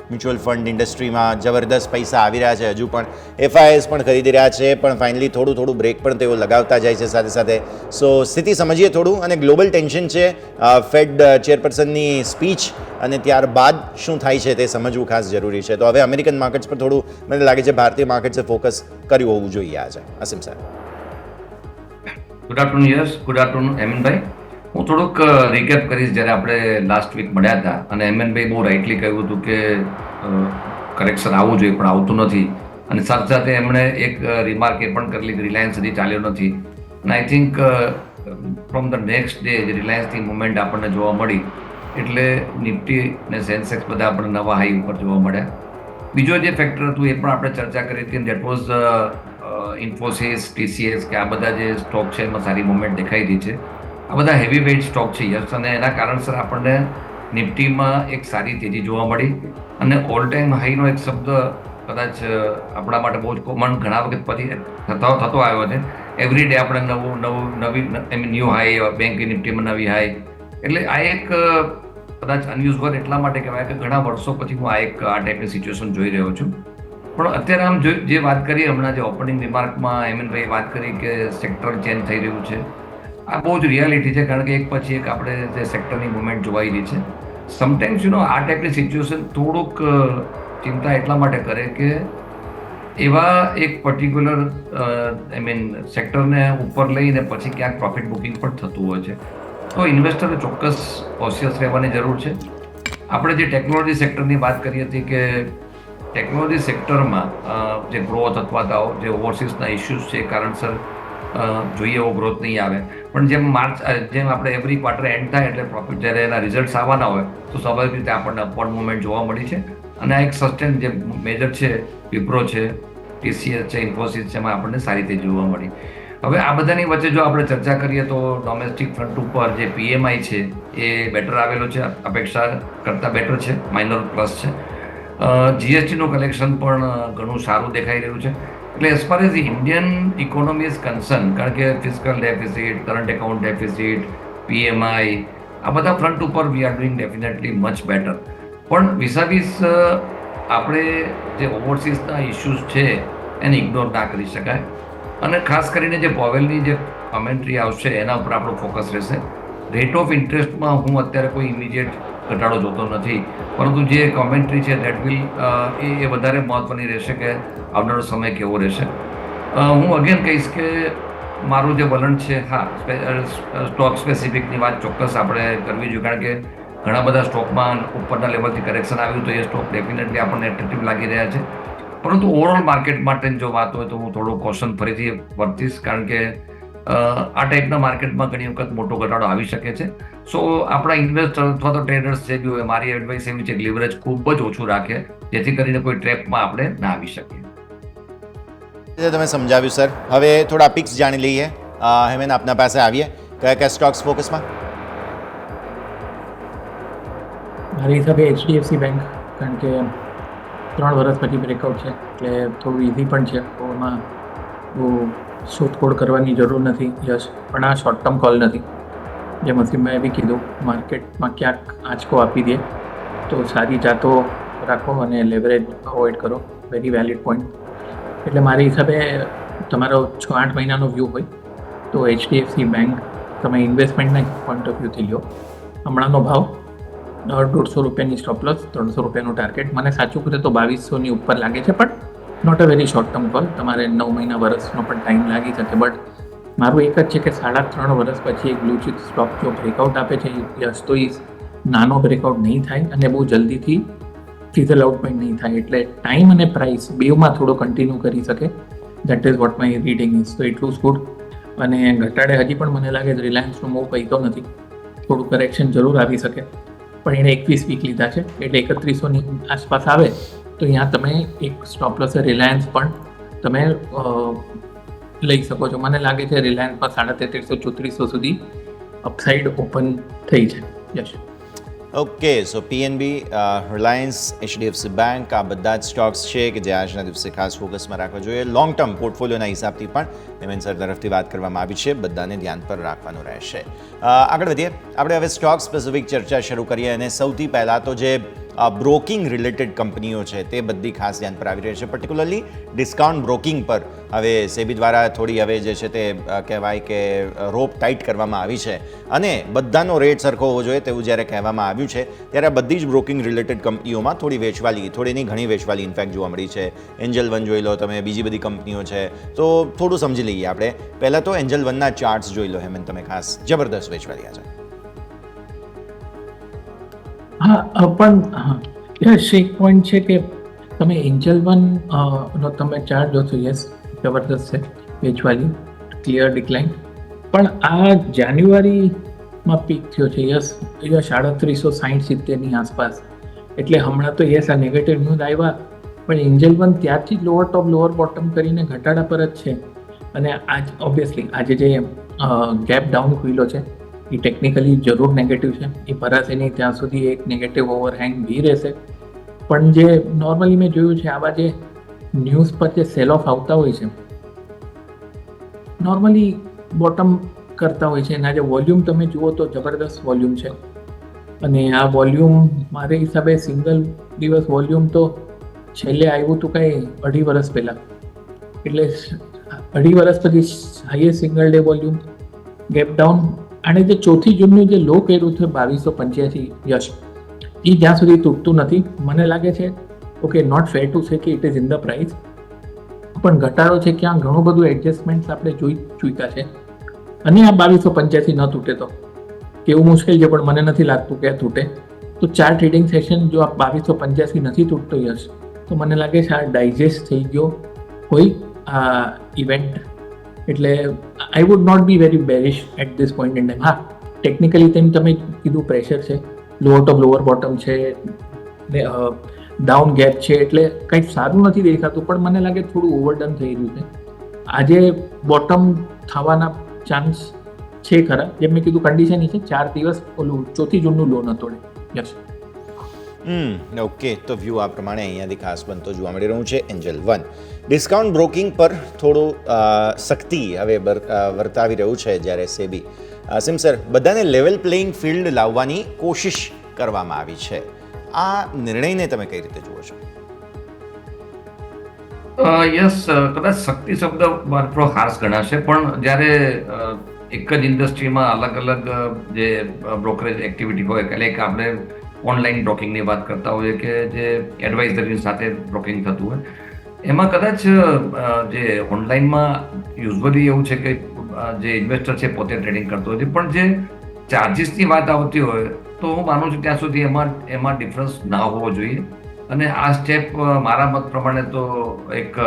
મ્યુચ્યુઅલ ફંડ ઇન્ડસ્ટ્રીમાં જબરદસ્ત પૈસા આવી રહ્યા છે, હજુ પણ FIs પણ ખરીદી રહ્યા છે, પણ ફાઇનલી થોડું બ્રેક પણ તેઓ લગાવતા જાય છે સાથે સાથે. સો સ્થિતિ સમજીએ થોડું. અને ગ્લોબલ ટેન્શન છે, ફેડ ચેરપર્સનની સ્પીચ અને ત્યારબાદ શું થાય છે તે સમજવું ખાસ જરૂરી છે. તો હવે અમેરિકન માર્કેટ્સ પર થોડું મને લાગે છે ભારતીય માર્કેટ્સે ફોકસ કર્યું હોવું જોઈએ આજે. Asim sir. Good afternoon yes, good afternoon હેમનભાઈ. હું થોડુંક રિકેપ કરીશ. જ્યારે આપણે લાસ્ટ વીક મળ્યા હતા અને હેમનભાઈ બહુ રાઇટલી કહ્યું હતું કે કરેક્શન આવવું જોઈએ પણ આવતું નથી, અને સાથે સાથે એમણે એક રિમાર્ક એ પણ કરેલી કે રિલાયન્સ હજી ચાલ્યો નથી. અને I think from the next day જે રિલાયન્સની મુવમેન્ટ આપણને જોવા મળી, એટલે નિફ્ટી અને સેન્સેક્સ બધા આપણને નવા હાઈ ઉપર જોવા મળ્યા. બીજો જે ફેક્ટર હતું એ પણ આપણે ચર્ચા કરી હતી, દેટ વોઝ ઇન્ફોસિસ, TCS, કે આ બધા જે સ્ટોક છે એમાં સારી મુવમેન્ટ દેખાઈ રહી છે. આ બધા હેવી વેઇટ સ્ટોક છે યસ, અને એના કારણસર આપણને નિફ્ટીમાં એક સારી તેજી જોવા મળી. અને ઓલ ટાઈમ હાઈનો એક શબ્દ કદાચ આપણા માટે બહુ જ કોમન ઘણા વખત પછી થતો આવ્યો છે. એવરી ડે આપણે નવી ન્યૂ હાઈ, બેંક નિફ્ટીમાં નવી હાઈ. એટલે આ એક કદાચ અનયુઝવલ એટલા માટે કહેવાય કે ઘણા વર્ષો પછી હું આ ટાઈપની સિચ્યુએશન જોઈ રહ્યો છું. પણ અત્યારે આમ જે વાત કરી હમણાં, જે ઓપનિંગ રિમાર્કમાં હેમનભાઈ વાત કરી કે સેક્ટર ચેન્જ થઈ રહ્યું છે, આ બહુ જ રિયાલિટી છે. કારણ કે એક પછી એક આપણે જે સેક્ટરની મુવમેન્ટ જોવાઈ રહી છે. સમટાઈમ્સ આ ટાઈપની સિચ્યુએશન થોડુંક ચિંતા એટલા માટે કરે કે એવા એક પર્ટિક્યુલર સેક્ટરને ઉપર લઈને પછી ક્યાંક પ્રોફિટ બુકિંગ પણ થતું હોય છે. તો ઇન્વેસ્ટરે ચોક્કસ કોશિયસ રહેવાની જરૂર છે. આપણે જે ટેકનોલોજી સેક્ટરની વાત કરી હતી કે ટેકનોલોજી સેક્ટરમાં જે ગ્રોથ અથવા તો જે ઓવરસીઝના ઇસ્યુઝ છે એ કારણસર જોઈએ એવો ગ્રોથ નહીં આવે, પણ જેમ આપણે એવરી ક્વાર્ટર એન્ડ થાય એટલે પ્રોફિટ જ્યારે એના રિઝલ્ટ્સ આવવાના હોય તો સ્વાભાવિક રીતે આપણને અપવર્ડ મુવમેન્ટ જોવા મળી છે. અને આ એક સસ્ટેન જે મેજર છે, વિપ્રો છે, TCS છે, ઇન્ફોસિસ છે, એમાં આપણને સારી રીતે જોવા મળી. હવે આ બધાની વચ્ચે જો આપણે ચર્ચા કરીએ તો ડોમેસ્ટિક ફ્રન્ટ ઉપર જે PMI છે એ બેટર આવેલો છે, અપેક્ષા કરતાં બેટર છે, માઇનર પ્લસ છે. GSTનું કલેક્શન પણ ઘણું સારું દેખાઈ રહ્યું છે. એટલે as far as Indian economy is concern, કારણ કે fiscal deficit, current account deficit, PMI, આ બધા ફ્રન્ટ ઉપર we are doing definitely much better. પણ વિસાવીસ આપણે જે ઓવરસીઝના ઇસ્યુઝ છે એને ઇગ્નોર ના કરી શકાય. અને ખાસ કરીને જે પોવેલની જે કોમેન્ટ્રી આવશે એના ઉપર આપણો ફોકસ રહેશે. રેટ ઓફ ઇન્ટરેસ્ટમાં હું અત્યારે કોઈ ઇમિડિયેટ ઘટાડો જોતો નથી, પરંતુ જે કોમેન્ટ્રી છે દેટ વિલ એ વધારે મહત્ત્વની રહેશે કે આવનારો સમય કેવો રહેશે. હું અગેન કહીશ કે મારું જે વલણ છે, હા, સ્ટોક સ્પેસિફિકની વાત ચોક્કસ આપણે કરવી જોઈએ, કારણ કે ઘણા બધા સ્ટોકમાં ઉપરના લેવલથી કરેક્શન આવ્યું તો એ સ્ટોક ડેફિનેટલી આપણને એટ્રેક્ટિવ લાગી રહ્યા છે. પરંતુ ઓવરઓલ માર્કેટ માટે જો વાત હોય તો હું થોડું કોશન ફરીથી વર્તીશ, કારણ કે આ ટાઈપના માર્કેટમાં ઘણી વખત મોટો ઘટાડો આવી શકે છે. સો આપણા ઇન્વેસ્ટર અથવા તો ટ્રેડર્સ જે બી હોય, મારી એડવાઇસ એવી છે કે લિવરેજ ખૂબ જ ઓછું રાખે, જેથી કરીને કોઈ ટ્રેપમાં આપણે ના આવી શકીએ. તમે સમજાવ્યું સર. હવે થોડા પિક્સ જાણી લઈએ. હેમેન, આપના પાસે આવીએ. કયા કયા સ્ટોક્સ ફોકસમાં? મારી હિસાબે HDFC બેંક, કારણ કે 3 વર્ષ પછી બ્રેકઆઉટ છે એટલે થોડું ઇઝી પણ છે, તો એમાં બહુ શોધખોળ કરવાની જરૂર નથી. યસ, પણ આ શોર્ટ ટર્મ કોલ નથી. જેમ અસીમભાઈએ બી કીધું, માર્કેટમાં ક્યાંક આંચકો આપી દે તો સારી જાતો રાખો અને લેવરેજ અવોઇડ કરો. Very valid point. એટલે મારી હિસાબે તમારો 6-8 મહિનાનો વ્યૂ હોય તો HDFC બેંક તમે ઇન્વેસ્ટમેન્ટના પોઈન્ટ ઓફ વ્યૂથી લો. હમણાંનો ભાવ 150 રૂપિયાની સ્ટોપ લોસ, 300 રૂપિયાનું ટાર્ગેટ. મને સાચું કહે તો 2200ની ઉપર લાગે છે, પણ not a very short term call. તમારે 9 મહિના વર્ષનો પણ ટાઈમ લાગી શકે. બટ મારું એક જ છે કે 3.5 વર્ષ પછી એક બ્લુ ચિપ સ્ટોક જો બ્રેકઆઉટ આપે છે, યસ, તો એ નાનો બ્રેકઆઉટ નહીં થાય અને બહુ જલ્દીથી ફિઝલ આઉટ પણ નહીં થાય. એટલે ટાઈમ અને પ્રાઇસ બેવમાં થોડો કન્ટિન્યુ કરી શકે. That is what my reading is. તો એટલું જ ગુડ. અને ઘટાડે હજી પણ મને લાગે રિલાયન્સનો મૂવ પૈતો નથી. થોડું કરેક્શન જરૂર આવી શકે, પણ એણે 21 વીક લીધા છે એટલે 3100ની આસપાસ આવે તો અહીંયા તમે એક સ્ટોપ લોસ રિલાયન્સ પણ તમે લઈ શકો છો. મને લાગે છે રિલાયન્સ પર 3300-3400 સુધી અપસાઇડ ઓપન થઈ છે. યસ. ઓકે, સો PNB, રિલાયન્સ, HDFC બેંક, આ બધા જ સ્ટોક્સ છે કે જે આજના દિવસે ખાસ ફોકસમાં રાખવા જોઈએ. લોંગ ટર્મ પોર્ટફોલિયોના હિસાબથી પણ હેમેન સર તરફથી વાત કરવામાં આવી છે, બધાને ધ્યાન પર રાખવાનું રહેશે. આગળ વધીએ. આપણે હવે સ્ટોક સ્પેસિફિક ચર્ચા શરૂ કરીએ અને સૌથી પહેલાં તો જે બ્રોકિંગ રિલેટેડ કંપનીઓ છે તે બધી ખાસ ધ્યાન પર આવી રહી છે. પર્ટિક્યુલરલી ડિસ્કાઉન્ટ બ્રોકિંગ પર હવે સેબી દ્વારા થોડી હવે જે છે તે કહેવાય કે રોપ ટાઈટ કરવામાં આવી છે અને બધાનો રેટ સરખો હોવો જોઈએ તેવું જ્યારે કહેવામાં આવ્યું છે, ત્યારે આ બધી જ બ્રોકિંગ રિલેટેડ કંપનીઓમાં થોડી નહીં ઘણી વેચવાલી ઇનફેક્ટ જોવા મળી છે. એન્જલ વન જોઈ લો તમે, બીજી બધી કંપનીઓ છે, તો થોડું સમજી લઈએ આપણે. પહેલાં તો એન્જલ વનના ચાર્ટ્સ જોઈ લો હેમેન તમે, ખાસ જબરદસ્ત વેચવાલી છે. હા, પણ યસ, એક પોઈન્ટ છે કે તમે એન્જલ વન નો તમે ચાર્ટ જોશો, યસ, જબરદસ્ત છે વેચવાલી, ક્લિયર ડિક્લાઇન. પણ આ જાન્યુઆરીમાં પીક થયો છે. યસ, 3860-70ની આસપાસ. એટલે હમણાં તો યસ આ નેગેટિવ ન્યૂઝ આવ્યા, પણ એન્જલ વન ત્યારથી જ લોઅર ટોપ લોઅર બોટમ કરીને ઘટાડા પર જ છે. અને આજ ઓબ્વિયસલી આજે જે ગેપ ડાઉન ખુલ્યો છે એ ટેકનિકલી જરૂર નેગેટિવ છે. એ ભરાશે નહીં ત્યાં સુધી એક નેગેટિવ ઓવરહેંગ બી રહેશે. પણ જે નોર્મલી મેં જોયું છે આવા જે ન્યૂઝ પર જે સેલ ઓફ આવતા હોય છે નોર્મલી બોટમ કરતા હોય છે. એના જે વોલ્યુમ તમે જુઓ તો જબરદસ્ત વોલ્યુમ છે. અને આ વોલ્યુમ મારા હિસાબે સિંગલ દિવસ વોલ્યુમ તો છેલ્લે આવ્યું હતું કંઈ 2.5 વર્ષ પહેલાં. એટલે 2.5 વર્ષ પછી highest single day volume, gap down. અને જે 4 જૂનનું જે લો કર્યું છે 2285, યસ, એ જ્યાં સુધી તૂટતું નથી. મને લાગે છે okay, not fair to say કે it is in the price, પણ ઘટાડો છે ક્યાં ઘણું બધું એડજસ્ટમેન્ટ્સ આપણે જોઈતા છે. અને આ 2285 ન તૂટે તો કેવું મુશ્કેલ છે પણ મને નથી લાગતું કે તૂટે. તો 4 ટ્રેડિંગ સેશન જો આ 2285 નથી તૂટતો યશ, તો મને લાગે છે આ ડાયજેસ્ટ થઈ ગયો કોઈ આ ઇવેન્ટ. એટલે I would not be very bearish at this point in time. હા, ટેકનિકલી તમે કીધું પ્રેશર છે, લોઅર ટોપ લોઅર બોટમ છે, ડાઉન ગેપ છે, એટલે કંઈક સારું નથી દેખાતું, પણ મને લાગે થોડું ઓવરડન થઈ રહ્યું છે. આજે બોટમ થવાના ચાન્સ છે ખરા. જેમ મેં કીધું કન્ડિશન છે 4 દિવસ ઓલું 4 જૂનનું લો ન તોડે. યસ. ઓકે, તો વ્યૂ આ પ્રમાણે અહીંયાથી ખાસ બનતો જોવા મળી રહ્યું છે. એન્જલ 1 ડિસ્કાઉન્ટ બ્રોકિંગ પર થોડું સખ્તી હવે વર્તાવી રહ્યું છે, જ્યારે સેબી સિમ સર બધાને લેવલ પ્લેઇંગ ફિલ્ડ લાવવાની કોશિશ કરવામાં આવી છે. આ નિર્ણયને તમે કઈ રીતે જુઓ છો? યસ, કદાચ શક્તિ શબ્દ થોડો ખાસ ગણાશે, પણ જ્યારે એક જ ઇન્ડસ્ટ્રીમાં અલગ અલગ જે બ્રોકરેજ એક્ટિવિટી હોય, એટલે કે આપણે ઓનલાઈન બ્રોકિંગની વાત કરતા હોઈએ કે જે એડવાઇઝરી સાથે બ્રોકિંગ થતું હોય, એમાં કદાચ જે ઓનલાઈનમાં યુઝવલી એવું છે કે જે ઇન્વેસ્ટર છે પોતે ટ્રેડિંગ કરતો હોય છે, પણ જે ચાર્જિસની વાત આવતી હોય તો હું માનું છું ત્યાં સુધી એમાં ડિફરન્સ ના હોવો જોઈએ. અને આ સ્ટેપ મારા મત પ્રમાણે તો એક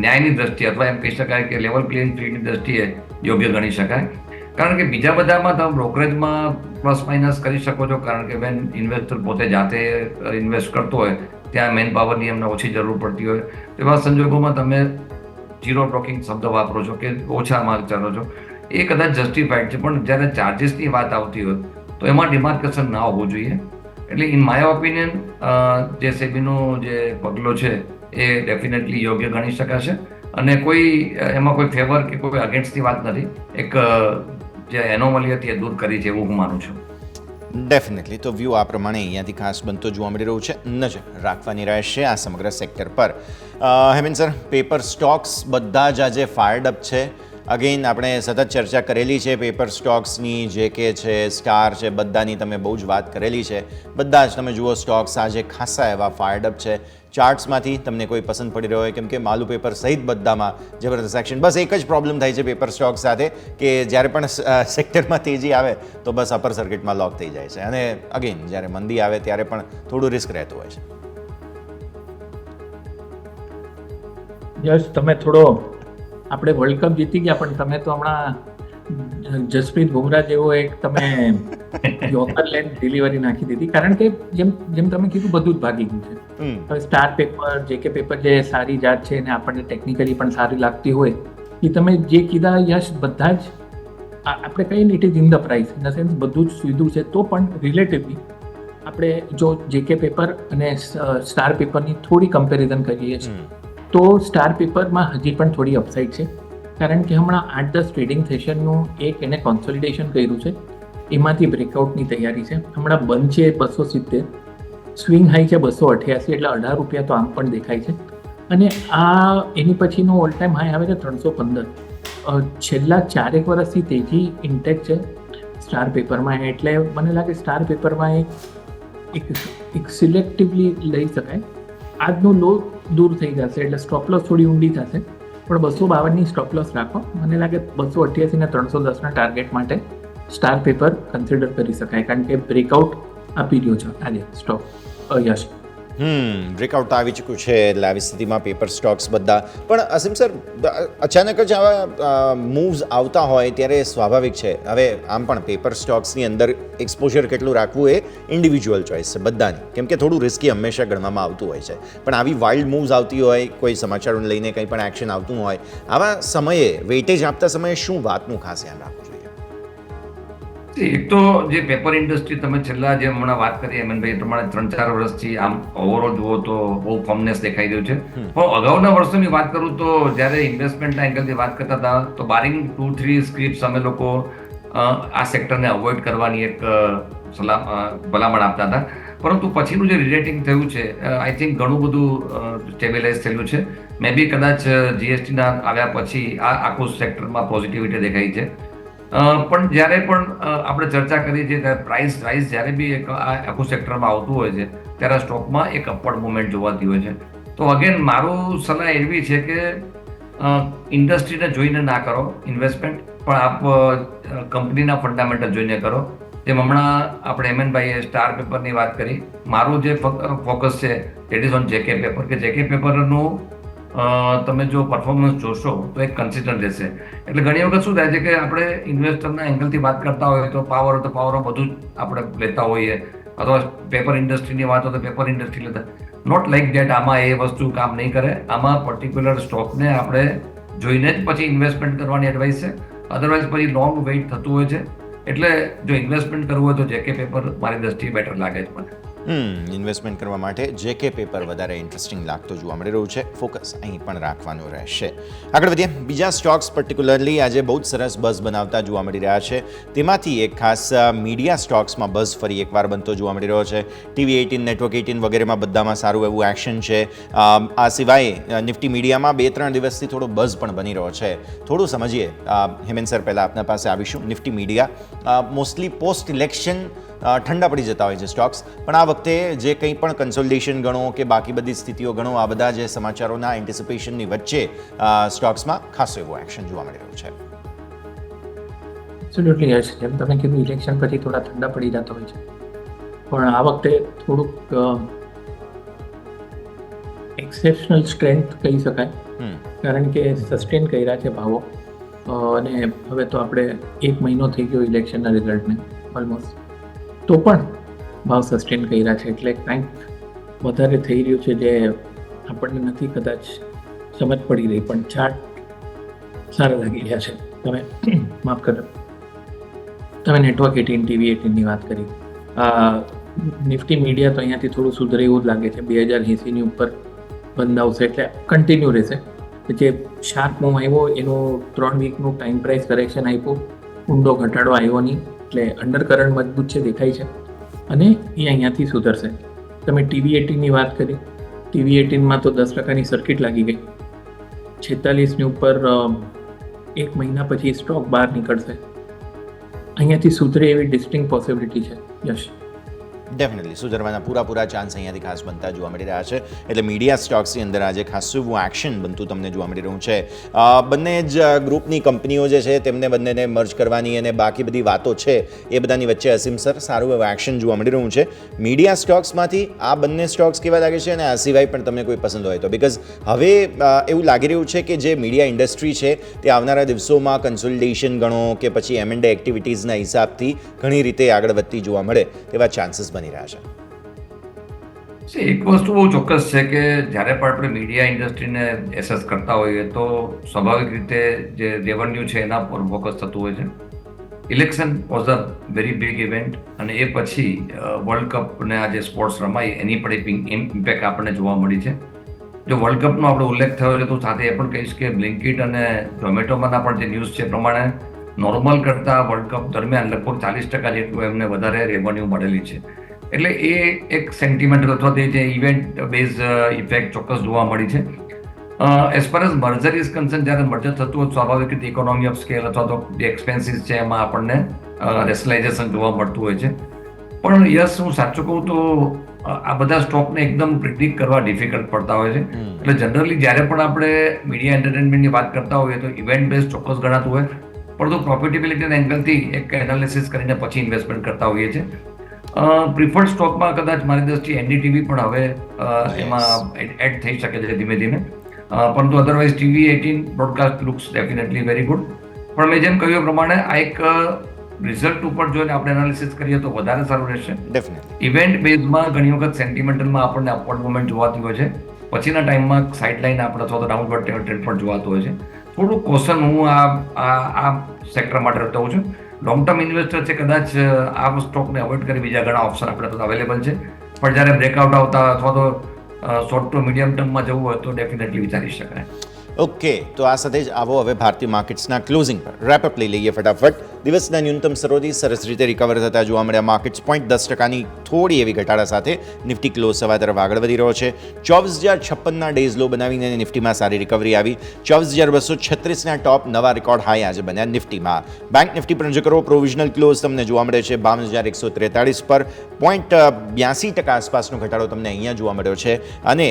ન્યાયની દ્રષ્ટિએ અથવા એમ કહી શકાય કે લેવલ પ્લેઇંગ ફિલ્ડની દ્રષ્ટિએ યોગ્ય ગણી શકાય. કારણ કે બીજા બધામાં તમે બ્રોકરેજમાં પ્લસ માઇનસ કરી શકો છો, કારણ કે વેન ઇન્વેસ્ટર પોતે જાતે ઇન્વેસ્ટ કરતો હોય ત્યાં મેન પાવરની એમને ઓછી જરૂર પડતી હોય, તેવા સંજોગોમાં તમે ઝીરો બ્રોકિંગ શબ્દ વાપરો છો કે ઓછા માર્ક ચાલો છો, એ કદાચ જસ્ટિફાઈડ છે. પણ જ્યારે ચાર્જિસની વાત આવતી હોય તો એમાં ડિમાર્કેશન ના હોવું જોઈએ. એટલે ઇન માય ઓપિનિયન જે સેબીનો જે પગલો છે એ ડેફિનેટલી યોગ્ય ગણી શકાશે, અને એમાં કોઈ ફેવર કે કોઈ અગેન્સ્ટની વાત નથી. એક જે એનોમલી હતી એ દૂર કરી છે એવું હું માનું છું. ડેફિનેટલી. તો વ્યૂ આ પ્રમાણે અહીંયાથી ખાસ બનતો જોવા મળી રહ્યું છે. નજર રાખવાની રહેશે આ સમગ્ર સેક્ટર પર. હેમંત સર, પેપર સ્ટોક્સ બધા જ આજે ફાયર્ડ અપ છે. અગેન આપણે સતત ચર્ચા કરેલી છે પેપર સ્ટોક્સની, જે કે છે સ્ટાર છે, બધાની તમે બહુ જ વાત કરેલી છે. બધા જ તમે જુઓ સ્ટોક્સ આજે ખાસા એવા ફાયર્ડ અપ છે. ચાર્ટ્સમાંથી તમને કોઈ પસંદ પડી રહ્યો હોય, કેમ કે માલુ પેપર સહિત બધામાં જબરદસ્ત એક્શન. બસ એક જ પ્રોબ્લેમ થાય છે પેપર સ્ટોક સાથે કે જ્યારે પણ સેક્ટરમાં તેજી આવે તો બસ અપર સર્કિટમાં લોક થઈ જાય છે, અને અગેન જ્યારે મંદી આવે ત્યારે પણ થોડું રિસ્ક રહેતું હોય છે. યસ, તમે થોડો આપણે વર્લ્ડ કપ જીતી ગયા, પણ તમે તો હમણાં જસપ્રીત બુમરાહ જેવો એક તમે યોર્કર લેન ડિલિવરી નાખી દીધી. કારણ કે જેમ તમે કીધું બધું જ ભાગી ગયું છે. હવે સ્ટાર પેપર, જેકે પેપર જે સારી જાત છે અને આપણને ટેકનિકલી પણ સારી લાગતી હોય, એ તમે જે કીધા યશ બધા જ આપણે કહીએ ને it is in the price, in the sense બધું જ સીધું છે. તો પણ રિલેટિવલી આપણે જો જેકે પેપર અને સ્ટાર પેપરની થોડી કમ્પેરિઝન કરીએ છીએ તો સ્ટાર પેપરમાં હજી પણ થોડી અપસાઇડ છે. કારણ કે હમણાં 8-10 ટ્રેડિંગ સેશનનું એક એને કોન્સોલિડેશન કર્યું છે, એમાંથી બ્રેકઆઉટની તૈયારી છે. હમણાં બંધ છે 270, સ્વિંગ હાઈ છે 288, એટલે 18 રૂપિયા તો આમ પણ દેખાય છે. અને આ એની પછીનો ઓલ ટાઈમ હાઈ આવે છે 315. છેલ્લા 4 વર્ષથી તેજી ઇન્ટેક છે સ્ટાર પેપરમાં. એટલે મને લાગે સ્ટાર પેપરમાં એક સિલેક્ટિવલી લઈ શકાય. આજનો લો દૂર થઈ જશે એટલે સ્ટોપલોસ થોડી ઊંડી થશે, પણ 252ની સ્ટોપલોસ રાખો. મને લાગે 288 ને 310ના ટાર્ગેટ માટે સ્ટાર પેપર કન્સિડર કરી શકાય, કારણ કે બ્રેકઆઉટ આપી રહ્યો છે આજે સ્ટોક. યશ, બ્રેકઆઉટ આવી ચૂક્યું છે, એટલે આવી સ્થિતિમાં પેપર સ્ટોક્સ બધા. પણ અસીમ સર, અચાનક જ આવા મૂવ્સ આવતા હોય ત્યારે સ્વાભાવિક છે. હવે આમ પણ પેપર સ્ટોક્સની અંદર એક્સપોઝર કેટલું રાખવું એ ઇન્ડિવિજ્યુઅલ ચોઇસ છે બધાની, કેમ કે થોડું રિસ્કી હંમેશા ગણવામાં આવતું હોય છે. પણ આવી વાઇલ્ડ મૂવ્સ આવતી હોય, કોઈ સમાચારોને લઈને કંઈ પણ એક્શન આવતું હોય, આવા સમયે વેઇટેજ આપતા સમયે શું વાતનું ખાસ ધ્યાન રાખવું જોઈએ? એક તો જે પેપર ઇન્ડસ્ટ્રી તમે છેલ્લા જે હમણાં વાત કરી હેમંતભાઈ પ્રમાણે 3-4 વર્ષથી આમ ઓવરઓલ જુઓ તો બહુ ફર્મનેસ દેખાઈ રહ્યું છે. હું અગાઉના વર્ષોની વાત કરું તો જ્યારે ઇન્વેસ્ટમેન્ટના એંગલથી વાત કરતા હતા તો બારિંગ 2-3 સ્ક્રિપ્ટ્સ અમે લોકો આ સેક્ટરને અવોઇડ કરવાની એક ભલામણ આપતા હતા. પરંતુ પછીનું જે રિલેટિંગ થયું છે, આઈ થિંક ઘણું બધું સ્ટેબિલાઇઝ થયેલું છે. મે બી કદાચ જીએસટીના આવ્યા પછી આ આખું સેક્ટરમાં પોઝિટિવિટી દેખાઈ છે. પણ જ્યારે પણ આપણે ચર્ચા કરીએ છીએ ત્યારે પ્રાઇસ રાઇઝ જ્યારે બી આખું સેક્ટરમાં આવતું હોય છે ત્યારે સ્ટોકમાં એક અપવર્ડ મુવમેન્ટ જોવાતી હોય છે. તો અગેન મારું સલાહ એવી છે કે ઇન્ડસ્ટ્રીને જોઈને ના કરો ઇન્વેસ્ટમેન્ટ, પણ આપ કંપનીના ફંડામેન્ટલ જોઈને કરો. જેમ હમણાં આપણે એમએનભાઈએ સ્ટાર પેપરની વાત કરી, મારું જે ફોકસ છે it is on JK Paper, કે જેકે પેપરનું તમે જો પરફોર્મન્સ જોશો તો એક કન્સિસ્ટન્ટ રહેશે. એટલે ઘણી વખત શું થાય છે કે આપણે ઇન્વેસ્ટરના એંગલથી વાત કરતા હોઈએ તો પાવર બધું જ આપણે લેતા હોઈએ, અથવા પેપર ઇન્ડસ્ટ્રીની વાત હોય તો પેપર ઇન્ડસ્ટ્રી લેતા. Not like that. આમાં એ વસ્તુ કામ નહીં કરે. આમાં પર્ટિક્યુલર સ્ટોકને આપણે જોઈને જ પછી ઇન્વેસ્ટમેન્ટ કરવાની એડવાઇસ છે. અધરવાઇઝ પછી લોંગ વેઇટ થતું હોય છે. એટલે જો ઇન્વેસ્ટમેન્ટ કરવું હોય તો જેકે પેપર મારી દ્રષ્ટિએ બેટર લાગે છે મને. ઇન્વેસ્ટમેન્ટ કરવા માટે જેકે પેપર વધારે ઇન્ટરેસ્ટિંગ લાગતો જોવા મળી રહ્યું છે. ફોકસ અહીં પણ રાખવાનું રહેશે. આગળ વધીએ. બીજા સ્ટોક્સ પર્ટિક્યુલરલી આજે બહુ જ સરસ બઝ બનાવતા જોવા મળી રહ્યા છે. તેમાંથી એક ખાસ મીડિયા સ્ટોક્સમાં બઝ ફરી એકવાર બનતો જોવા મળી રહ્યો છે. TV18, નેટવર્ક 18 વગેરેમાં બધામાં સારું એવું એક્શન છે. આ સિવાય નિફ્ટી મીડિયામાં 2-3 દિવસથી થોડો બઝ પણ બની રહ્યો છે. થોડું સમજીએ. હેમેન સર, પહેલાં આપના પાસે આવીશું. Nifty media mostly post election ઠંડા પડી જતા હોય છે સ્ટોક્સ, પણ આ વખતે જે કંઈ પણ કન્સોલિડેશન ગણો કે બાકી બધી સ્થિતિઓ ગણો, આ બધા જે સમાચારોના એન્ટિસિપેશનની વચ્ચે સ્ટોક્સમાં ખાસો એવો એક્શન જોવા મળી રહ્યો છે. Absolutely yes. જેમ તમે કીધું, ઇલેક્શન પછી થોડા ઠંડા પડી જતા હોય છે, પણ આ વખતે થોડુંક એક્સેપ્શનલ સ્ટ્રેન્થ કહી શકાય, કારણ કે સસ્ટેન કર્યા છે ભાવો. અને હવે તો આપણે 1 મહિનો થઈ ગયો ઇલેક્શનના રિઝલ્ટને ઓલમોસ્ટ, તો પણ ભાવ સસ્ટેન કર્યા છે. એટલે કંઈક વધારે થઈ રહ્યું છે જે આપણને નથી કદાચ સમજ પડી રહી, પણ ચાર્ટ સારા લાગી રહ્યા છે. તમે માફ કરો, તમે નેટવર્ક 18, TV18ની વાત કરી. નિફ્ટી મીડિયા તો અહીંયાથી થોડું સુધરે એવું જ લાગે છે. 2080ની ઉપર બંધ આવશે એટલે કન્ટિન્યુ રહેશે. જે શાર્પ મૂવ આવ્યો એનો 3 વીકનું ટાઈમ પ્રાઇસ કરેક્શન આપ્યું, ઊંડો ઘટાડો આવ્યો નહીં, એટલે અંડરકરન્ટ મજબૂત છે, દેખાય છે, અને એ અહીંયાથી સુધરશે. તમે TV18ની વાત કરી. TV18માં તો 10%ની સર્કિટ લાગી ગઈ. 46ની ઉપર 1 મહિના પછી સ્ટોક બહાર નીકળશે. અહીંયાથી સુધરે એવી ડિસ્ટિંક્ટ પોસિબિલિટી છે. યશ, ડેફિનેટલી સુધરવાના પૂરા ચાન્સ અહીંયાથી ખાસ બનતા જોવા મળી રહ્યા છે. એટલે મીડિયા સ્ટોક્સની અંદર આજે ખાસું એવું એક્શન બનતું તમને જોવા મળી રહ્યું છે. બંને જ ગ્રુપની કંપનીઓ જે છે તેમને બંનેને મર્જ કરવાની અને બાકી બધી વાતો છે એ બધાની વચ્ચે અસીમ સર સારું એવું એક્શન જોવા મળી રહ્યું છે. મીડિયા સ્ટોક્સમાંથી આ બંને સ્ટોક્સ કેવા લાગે છે, અને આ સિવાય પણ તમને કોઈ પસંદ હોય તો? બિકોઝ હવે એવું લાગી રહ્યું છે કે જે મીડિયા ઇન્ડસ્ટ્રી છે તે આવનારા દિવસોમાં કન્સોલિડેશન ગણો કે પછી M&A એક્ટિવિટીઝના હિસાબથી ઘણી રીતે આગળ વધતી જોવા મળે તેવા ચાન્સીસ બની રહ્યા છે. એક વસ્તુ બહુ ચોક્કસ છે કે જ્યારે પણ આપણે મીડિયા ઇન્ડસ્ટ્રીને એસેસ કરતા હોઈએ તો સ્વાભાવિક રીતે જે રેવન્યુ છે એના પર ફોકસ થતું હોય છે. Election was a very big event, અને એ પછી વર્લ્ડ કપને આ જે સ્પોર્ટ્સ રમાય એની પણ ઇમ્પેક્ટ આપણને જોવા મળી છે. જો વર્લ્ડ કપનો આપણો ઉલ્લેખ થયો છે તો સાથે એ પણ કહીશ કે બ્લિંકિટ અને ઝોમેટોમાંના પણ જે ન્યૂઝ છે પ્રમાણે નોર્મલ કરતાં વર્લ્ડ કપ દરમિયાન લગભગ 40% જેટલું એમને વધારે રેવન્યુ મળેલી છે. એટલે એ એક સેન્ટિમેન્ટ અથવા તે જે ઇવેન્ટ બેઝ ઇફેક્ટ ચોક્કસ જોવા મળી છે. As far as merger is concern, જ્યારે મર્જર થતું હોય સ્વાભાવિક રીતે ઇકોનોમી ઓફ સ્કેલ અથવા તો જે એક્સપેન્સીસ છે એમાં આપણને રેશનલાઇઝેશન જોવા મળતું હોય છે. પણ યસ, હું સાચું કહું તો આ બધા સ્ટોકને એકદમ પ્રિડિક્ટ કરવા ડિફિકલ્ટ પડતા હોય છે. એટલે જનરલી જ્યારે પણ આપણે મીડિયા એન્ટરટેનમેન્ટની વાત કરતા હોઈએ તો ઇવેન્ટ બેઝ ચોક્કસ ગણાતું હોય, પરંતુ પ્રોફિટેબિલિટીના એંગલથી એક એનાલિસિસ કરીને પછી ઇન્વેસ્ટમેન્ટ કરતા હોઈએ છીએ. પ્રિફર્ડ સ્ટોકમાં કદાચ મારી દ્રષ્ટિએ NDTV પણ હવે એમાં એડ થઈ શકે છે ધીમે ધીમે, પરંતુ otherwise TV18 broadcast looks definitely very good. પણ મેં જેમ કહ્યું પ્રમાણે આ એક રિઝલ્ટ ઉપર જોઈને આપણે એનાલિસિસ કરીએ તો વધારે સારું રહેશે. ઇવેન્ટ બેઝમાં ઘણી વખત સેન્ટિમેન્ટલમાં આપણને અપવર્ડ મુવમેન્ટ જોવાતી હોય છે, પછીના ટાઈમમાં સાઇડલાઇન આપણે અથવા તો ડાઉનવર્ડ ટ્રેન્ડ પણ જોવાતો હોય છે. થોડું કોશન હું આ સેક્ટર માટે રહેતો છું. લોંગ ટર્મ ઇન્વેસ્ટર છે કદાચ આ સ્ટોકને અવોઇડ કરી બીજા ઘણા ઓપ્શન આપણે પાસે અવેલેબલ છે, પણ જ્યારે બ્રેકઆઉટ આવતા અથવા તો શોર્ટ ટુ મીડિયમ ટર્મમાં જવું હોય તો ડેફિનેટલી વિચારી શકાય. ઓકે, તો આ સાથે જ આવો હવે ભારતીય માર્કેટ્સના ક્લોઝિંગ પર રેપઅપ લઈ લઈએ ફટાફટ. દિવસના ન્યૂનતમ સ્તરોથી સરસ રીતે રિકવર થતા જોવા મળ્યા માર્કેટ્સ. 0.10%ની થોડી એવી ઘટાડા સાથે નિફ્ટી ક્લોઝ સવા તરફ આગળ વધી રહ્યો છે. 24,056ના ડેઝ લો બનાવીને નિફ્ટીમાં સારી રિકવરી આવી. 24,236ના ટોપ નવા રેકોર્ડ હાઈ આજે બન્યા નિફ્ટીમાં. બેંક નિફ્ટી પર નજર કરો, પ્રોવિઝનલ ક્લોઝ તમને જોવા મળે છે 52,143 પર. 0.82% આસપાસનો ઘટાડો તમને અહીંયા જોવા મળ્યો છે, અને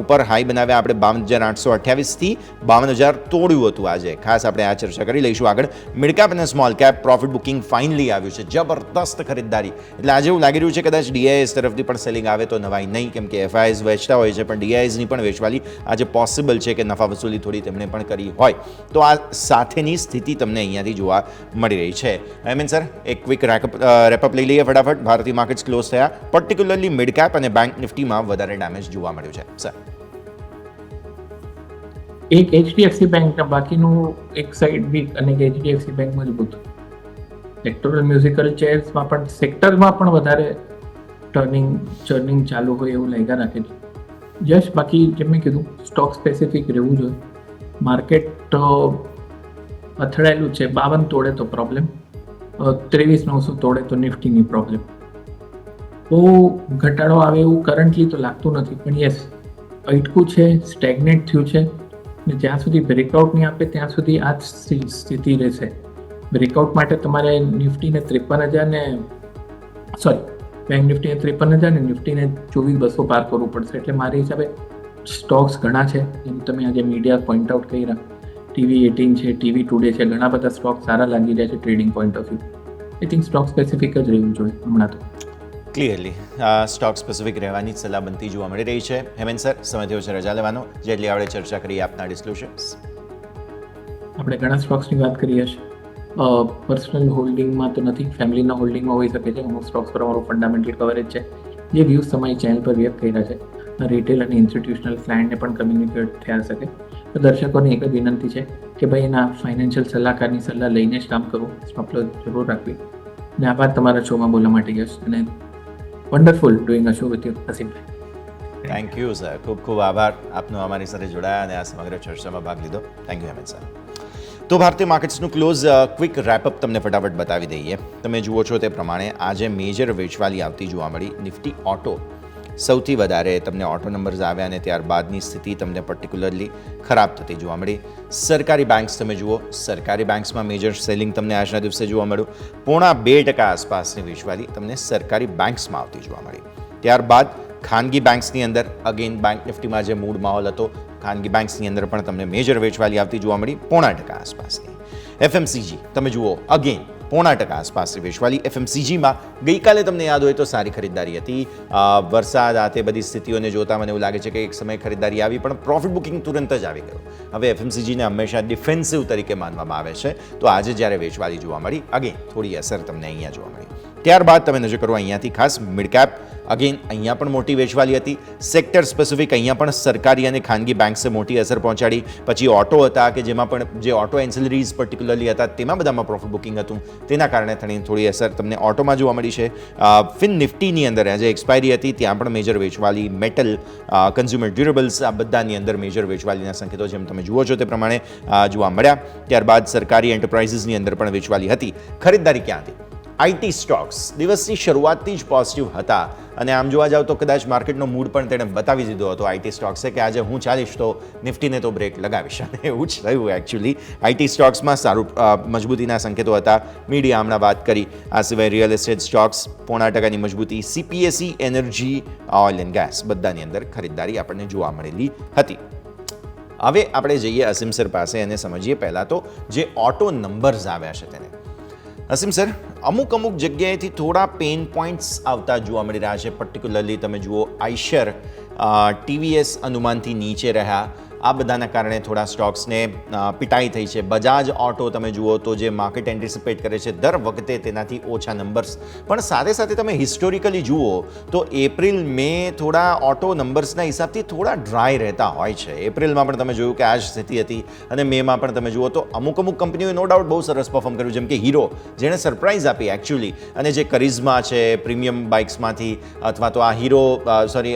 ઉપર હાઈ બનાવ્યા આપણે 52,828થી 52,000 તોડ્યું હતું આજે. ખાસ આપણે આ ચર્ચા કરી લઈશું આગળ. મિડ કેપ અને small cap cap profit booking finally આવ્યું છે, જબરદસ્ત ખરીદદારી. એટલે આજે એવું લાગી રહ્યું છે કદાચ ડીઆઈએસ તરફથી પણ સેલિંગ આવે તો નવાઈ નહીં, કેમ કે એફઆઈએસ વેચતા હોય છે પણ ડીઆઈએસની પણ વેચવાલી આજે પોસિબલ છે કે નફા વસૂલી થોડી તેમણે પણ કરી હોય. તો આ સાથેની સ્થિતિ તમને અહીંયાથી જોવા મળી રહી છે. એમ સર, એક ક્વિક રેપઅપ લઈ લઈએ ફટાફટ. ભારતીય માર્કેટ્સ ક્લોઝ થયા, પર્ટિક્યુલરલી મિડ કેપ અને બેંક નિફ્ટીમાં વધારે ડેમેજ જોવા મળ્યું છે. સર, એક એચડીએફસી બેંક, બાકીનું એક સાઈડ વીક અને એચડીએફસી બેંક મજબૂત. સેક્ટોરલ મ્યુઝિકલ ચેર્સમાં પણ સેક્ટરમાં પણ વધારે ચર્નિંગ ચાલુ હોય એવું લાગ્યા રાખે છે. જસ્ટ બાકી જેમ મેં કીધું સ્ટોક સ્પેસિફિક રહેવું જોઈએ. માર્કેટ અથડાયેલું છે, 52 તોડે તો પ્રોબ્લેમ, 23,900 તોડે તો નિફ્ટીની પ્રોબ્લેમ. બહુ ઘટાડો આવે એવું કરન્ટલી તો લાગતું નથી, પણ યસ અટકું છે, સ્ટેગ્નેટ થયું છે ને જ્યાં સુધી બ્રેકઆઉટ નહીં આપે ત્યાં સુધી આ જ સ્થિતિ રહેશે. બ્રેકઆઉટ માટે તમારે નિફ્ટીને 53,000 ને બેંક નિફ્ટીને 53,000 ને નિફ્ટીને 24,200 પાર કરવું પડશે. એટલે મારી હિસાબે સ્ટોક્સ ઘણા છે, જેમ તમે આજે મીડિયા પોઈન્ટ આઉટ કર્યા, TV18 છે, TV ટુડે છે, ઘણા બધા સ્ટોક સારા લાગી રહ્યા છે trading point of view. I think stock specific જ રહેવું જોઈએ હમણાં તો. ક્લિયરલી સ્ટોક સ્પેસિફિક રહેવાની જ સલાહ બનતી જોવા મળી રહી છે. હેમેન સર, સમય થયો છે રજા લેવાનો. જેટલી આપણે ચર્ચા કરી આપના ડિસ્ક્લોઝર્સ. આપણે ઘણા સ્ટોક્સની વાત કરીએ છીએ. પર્સનલ હોલ્ડિંગમાં તો નથી, ફેમિલીના હોલ્ડિંગમાં હોઈ શકે છે. અમુક સ્ટોક્સ પર અમારું ફંડામેન્ટલ કવરેજ છે, જે વ્યૂઝ તમારી ચેનલ પર વ્યક્ત કર્યા છે. રિટેલ અને ઇન્સ્ટિટ્યુશનલ ક્લાયન્ટને પણ કમ્યુનિકેટ થયા શકે. તો દર્શકોને એક જ વિનંતી છે કે ભાઈ એના ફાઇનાન્શિયલ સલાહકારની સલાહ લઈને જ કામ કરવું, સ્ટોપ લોસ જરૂર રાખવી. અને આભાર તમારા શોમાં બોલવા માટે યશ, અને wonderful doing a show with you અસીમભાઈ. થેન્ક યુ સર, ખૂબ ખૂબ આભાર આપનો અમારી સાથે જોડાયા અને આ સમગ્ર ચર્ચામાં ભાગ લીધો. Thank you Hemen sir. તો ભારતીય માર્કેટ્સનું ક્લોઝ ક્વિક રેપઅપ તમને ફટાફટ બતાવી દઈએ. તમે જુઓ છો તે પ્રમાણે આજે મેજર વેચવાલી આવતી જોવા મળી. નિફ્ટી ઓટો સૌથી વધારે તમને ઓટો નંબર્સ આવ્યા અને ત્યારબાદની સ્થિતિ તમને પર્ટિક્યુલરલી ખરાબ થતી જોવા મળી. સરકારી બેંક્સ તમે જુઓ, સરકારી બેંક્સમાં મેજર સેલિંગ તમને આજના દિવસે જોવા મળ્યું. 0.5% આસપાસની વેચવાલી તમને સરકારી બેંક્સમાં આવતી જોવા મળી. ત્યારબાદ ખાનગી બેંક્સની અંદર અગેન બેંક નિફ્ટીમાં જે મૂડ માહોલ હતો, ખાનગી બેંક્સની અંદર પણ તમને મેજર વેચવાલી આવતી જોવા મળી 0.5% આસપાસની. એફએમસીજી તમે જુઓ, અગેન 0.5% આસપાસની વેચવાલી. એફએમસીજીમાં ગઈકાલે તમને યાદ હોય તો સારી ખરીદદારી હતી. વરસાદ આ તે બધી સ્થિતિઓને જોતા મને એવું લાગે છે કે એક સમય ખરીદદારી આવી, પણ પ્રોફિટ બુકિંગ તુરંત જ આવી ગયું. હવે એફએમસીજીને હંમેશા ડિફેન્સિવ તરીકે માનવામાં આવે છે, તો આજે જ્યારે વેચવાલી જોવા મળી, અગેન થોડી અસર તમને અહીંયા જોવા મળી. ત્યારબાદ તમે નજર કરો અહીંયાથી ખાસ મિડ કેપ, અગેન અહીંયા પણ મોટી વેચવાલી હતી. સેક્ટર સ્પેસિફિક અહીંયા પણ સરકારી અને ખાનગી બેંક્સે મોટી અસર પહોંચાડી. પછી ઓટો હતા કે જેમાં પણ જે ઓટો એન્સિલરીઝ પર્ટિક્યુલરલી હતા તેમાં બધામાં પ્રોફિટ બુકિંગ હતું, તેના કારણે થોડી અસર તમને ઓટોમાં જોવા મળી છે. ફિન નિફ્ટીની અંદર આજે એક્સપાયરી હતી, ત્યાં પણ મેજર વેચવાલી. મેટલ, કન્ઝ્યુમર ડ્યુરેબલ્સ, આ બધાની અંદર મેજર વેચવાલીના સંકેતો જેમ તમે જુઓ છો તે પ્રમાણે જોવા મળ્યા. ત્યારબાદ સરકારી એન્ટરપ્રાઇઝીસની અંદર પણ વેચવાલી હતી. ખરીદદારી ક્યાં હતી? આઈટી સ્ટોક્સ દિવસની શરૂઆતથી જ પોઝિટિવ હતા અને આમ જોવા જાવ તો કદાચ માર્કેટનો મૂડ પણ તેણે બતાવી દીધો હતો આઈટી સ્ટોક્સે કે આજે હું ચાલીશ તો નિફ્ટીને તો બ્રેક લગાવીશ, અને એવું જ થયું એકચ્યુઅલી. આઈટી સ્ટોક્સમાં સારું મજબૂતીના સંકેતો હતા. મીડિયા હમણાં વાત કરી, આ સિવાય રિયલ એસ્ટેટ સ્ટોક્સ 0.5% મજબૂતી. CPSE, energy, oil and gas બધાની અંદર ખરીદદારી આપણને જોવા મળેલી હતી. હવે આપણે જઈએ અસીમ સર પાસે અને સમજીએ પહેલાં તો જે ઓટો નંબર્સ આવ્યા છે તેને. અસીમ સર, અમુક જગ્યાએથી થોડા પેઇન પોઈન્ટ્સ આવતા જોવા મળી રહ્યા છે. પર્ટિક્યુલરલી તમે જુઓ આઈશર, TVS અનુમાનથી નીચે રહ્યા. આ બધાના કારણે થોડા સ્ટોક્સને પિટાઈ થઈ છે. બજાજ ઓટો તમે જુઓ તો જે માર્કેટ એન્ટિસિપેટ કરે છે દર વખતે તેનાથી ઓછા નંબર્સ, પણ સાથે સાથે તમે હિસ્ટોરિકલી જુઓ તો એપ્રિલ મે થોડા ઓટો નંબર્સના હિસાબથી થોડા ડ્રાય રહેતા હોય છે. એપ્રિલમાં પણ તમે જોયું કે આ જ સ્થિતિ હતી અને મેમાં પણ તમે જુઓ તો અમુક કંપનીઓએ નો ડાઉટ બહુ સરસ પરફોર્મ કર્યું, જેમ કે હીરો જેણે સરપ્રાઇઝ આપી એકચ્યુઅલી, અને જે કરિઝમા છે પ્રીમિયમ બાઇક્સમાંથી, અથવા તો આ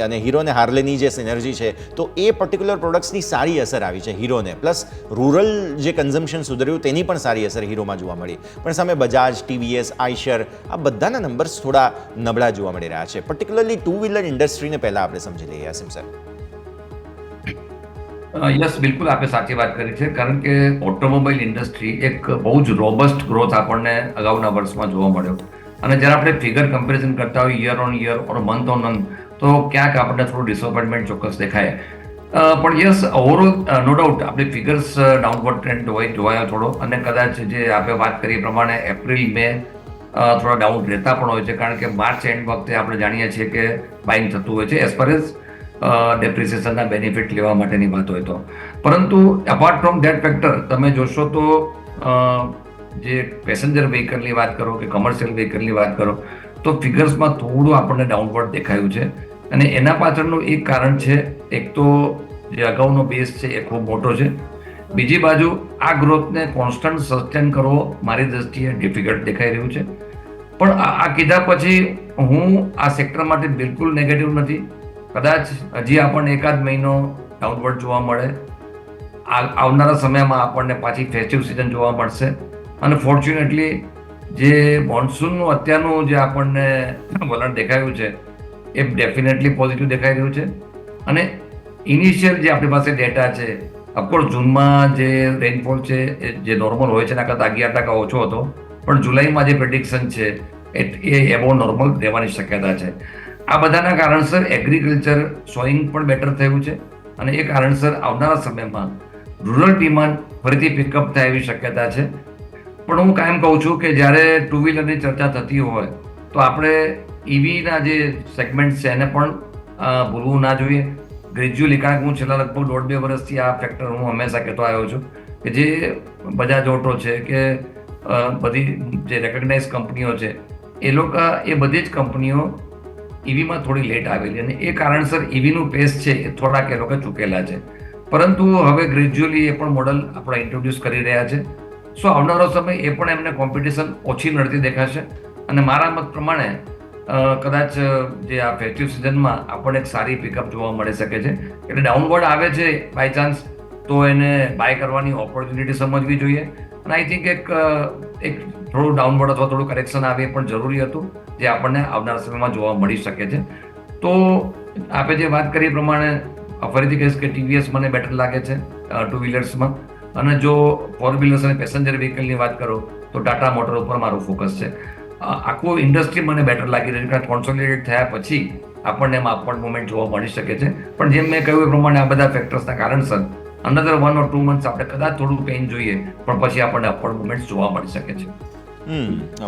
અને હીરો અને હાર્લેની જે સિનર્જી છે, તો એ પર્ટિક્યુલર પ્રોડક્ટ્સની સારી અસર આવી છે હીરોને. પ્લસ રૂરલ જે કન્ઝમ્પશન સુધર્યું તેની પણ સારી અસર હીરોમાં જોવા મળી. પણ સામે બજાજ, TVS, આઈશર આ બધાના નંબર્સ થોડા નબળા જોવા મળી રહ્યા છે. પર્ટિક્યુલરલી ટુ વ્હીલર ઇન્ડસ્ટ્રીને પહેલા આપણે સમજી લઈએ અસીમ સર. યસ, બિલકુલ આપે સાચી વાત કરી છે, કારણ કે ઓટોમોબાઈલ ઇન્ડસ્ટ્રી એક બહુ જ રોબસ્ટ ગ્રોથ આપણને અગાઉના વર્ષમાં જોવા મળ્યો. અને જ્યારે આપણે ફિગર કમ્પેરિઝન કરતા હોય year on year or month on month, તો ક્યાંક આપણને થોડું ડિસઅપોઇન્ટમેન્ટ ચોક્કસ દેખાય. પણ યસ ઓવરઓલ નો ડાઉટ આપણે ફિગર્સ ડાઉનવર્ડ ટ્રેન્ડ જોવાયો થોડો, અને કદાચ જે આપણે વાત કરી પ્રમાણે એપ્રિલ મે થોડા ડાઉન રહેતા પણ હોય છે, કારણ કે માર્ચ એન્ડ વખતે આપણે જાણીએ છીએ કે બાઇંગ થતું હોય છે એઝ પર એઝ ડેપ્રિસિએશનના બેનિફિટ લેવા માટેની વાત હોય તો. પરંતુ અપાર્ટ ફ્રોમ ધેટ ફેક્ટર તમે જોશો તો જે પેસેન્જર વ્હીકલની વાત કરો કે કમર્શિયલ વ્હીકલની વાત કરો તો ફિગર્સમાં થોડું આપણને ડાઉનવર્ડ દેખાયું છે, અને એના પાછળનું એક કારણ છે, એક તો જે અગાઉનો બેઝ છે એ ખૂબ મોટો છે, બીજી બાજુ આ ગ્રોથને કોન્સ્ટન્ટ સસ્ટેન કરવો મારી દ્રષ્ટિએ ડિફિકલ્ટ દેખાઈ રહ્યું છે. પણ આ કીધા પછી હું આ સેક્ટર માટે બિલકુલ નેગેટિવ નથી. કદાચ હજી આપણને એકાદ મહિનો ડાઉનવર્ડ જોવા મળે, આવનારા સમયમાં આપણને પાછી ફેસ્ટિવ સિઝન જોવા મળશે, અને ફોર્ચ્યુનેટલી જે મોન્સૂનનું અત્યારનું જે આપણને વલણ દેખાયું છે એ ડેફિનેટલી પોઝિટિવ દેખાઈ રહ્યું છે. અને ઇનિશિયલ જે આપણી પાસે ડેટા છે, ઓફકોર્સ જૂનમાં જે રેનફોલ છે જે નોર્મલ હોય છે એના કરતાં 11% ઓછો હતો, પણ જુલાઈમાં જે પ્રેડિક્શન છે એ એબો નોર્મલ રહેવાની શક્યતા છે. આ બધાના કારણસર એગ્રીકલ્ચર સોઈંગ પણ બેટર થયું છે, અને એ કારણસર આવનારા સમયમાં રૂરલ ડિમાન્ડ ફરીથી પિકઅપ થાય એવી શક્યતા છે. પણ હું કાયમ કહું છું કે જ્યારે ટુ વ્હીલરની ચર્ચા થતી હોય તો આપણે ઈવીના જે સેગમેન્ટ છે એને પણ ભૂલવું ના જોઈએ. ગ્રેજ્યુઅલી, કારણ કે હું છેલ્લા લગભગ 1.5-2 વર્ષથી આ ફેક્ટર હું હંમેશા કહેતો આવ્યો છું કે જે બજાજ ઓટો છે કે બધી જે રેકગ્નાઇઝ કંપનીઓ છે એ લોકો એ બધી જ કંપનીઓ ઈવીમાં થોડી લેટ આવેલી, અને એ કારણસર ઈવીનું પેસ છે એ થોડાક એ લોકો ચૂકેલા છે. પરંતુ હવે ગ્રેજ્યુઅલી એ પણ મોડલ આપણે ઇન્ટ્રોડ્યુસ કરી રહ્યા છે. સો આવનારો સમય એ પણ એમને કોમ્પિટિશન ઓછી લડતી દેખાશે, અને મારા મત પ્રમાણે કદાચ જે આ ફેસ્ટિવ સિઝનમાં આપણને એક સારી પિકઅપ જોવા મળી શકે છે. એટલે ડાઉનવર્ડ આવે છે બાય ચાન્સ તો એને બાય કરવાની ઓપોર્ચ્યુનિટી સમજવી જોઈએ, અને આઈ થિંક એક થોડું ડાઉનવર્ડ અથવા થોડું કરેક્શન આવે એ પણ જરૂરી હતું, જે આપણને આવનારા સમયમાં જોવા મળી શકે છે. તો આપણે જે વાત કરી પ્રમાણે ફરીથી કહીશ કે ટીવીએસ મને બેટર લાગે છે ટુ વ્હીલર્સમાં, અને જો ફોર વ્હીલર્સ અને પેસેન્જર વ્હીકલની વાત કરો તો ટાટા મોટર ઉપર મારું ફોકસ છે. આખું ઇન્ડસ્ટ્રી મને બેટર લાગી રહ્યું છે, કારણ કોન્સોલિડેટ થયા પછી આપણને એમાં અપવર્ડ મુવમેન્ટ જોવા મળી શકે છે. પણ જેમ મેં કહ્યું એ પ્રમાણે આ બધા ફેક્ટર્સના કારણસર અનધર 1 or 2 months આપણે કદાચ થોડું પેઇન જોઈએ, પણ પછી આપણને અપવર્ડ મુવમેન્ટ જોવા મળી શકે છે.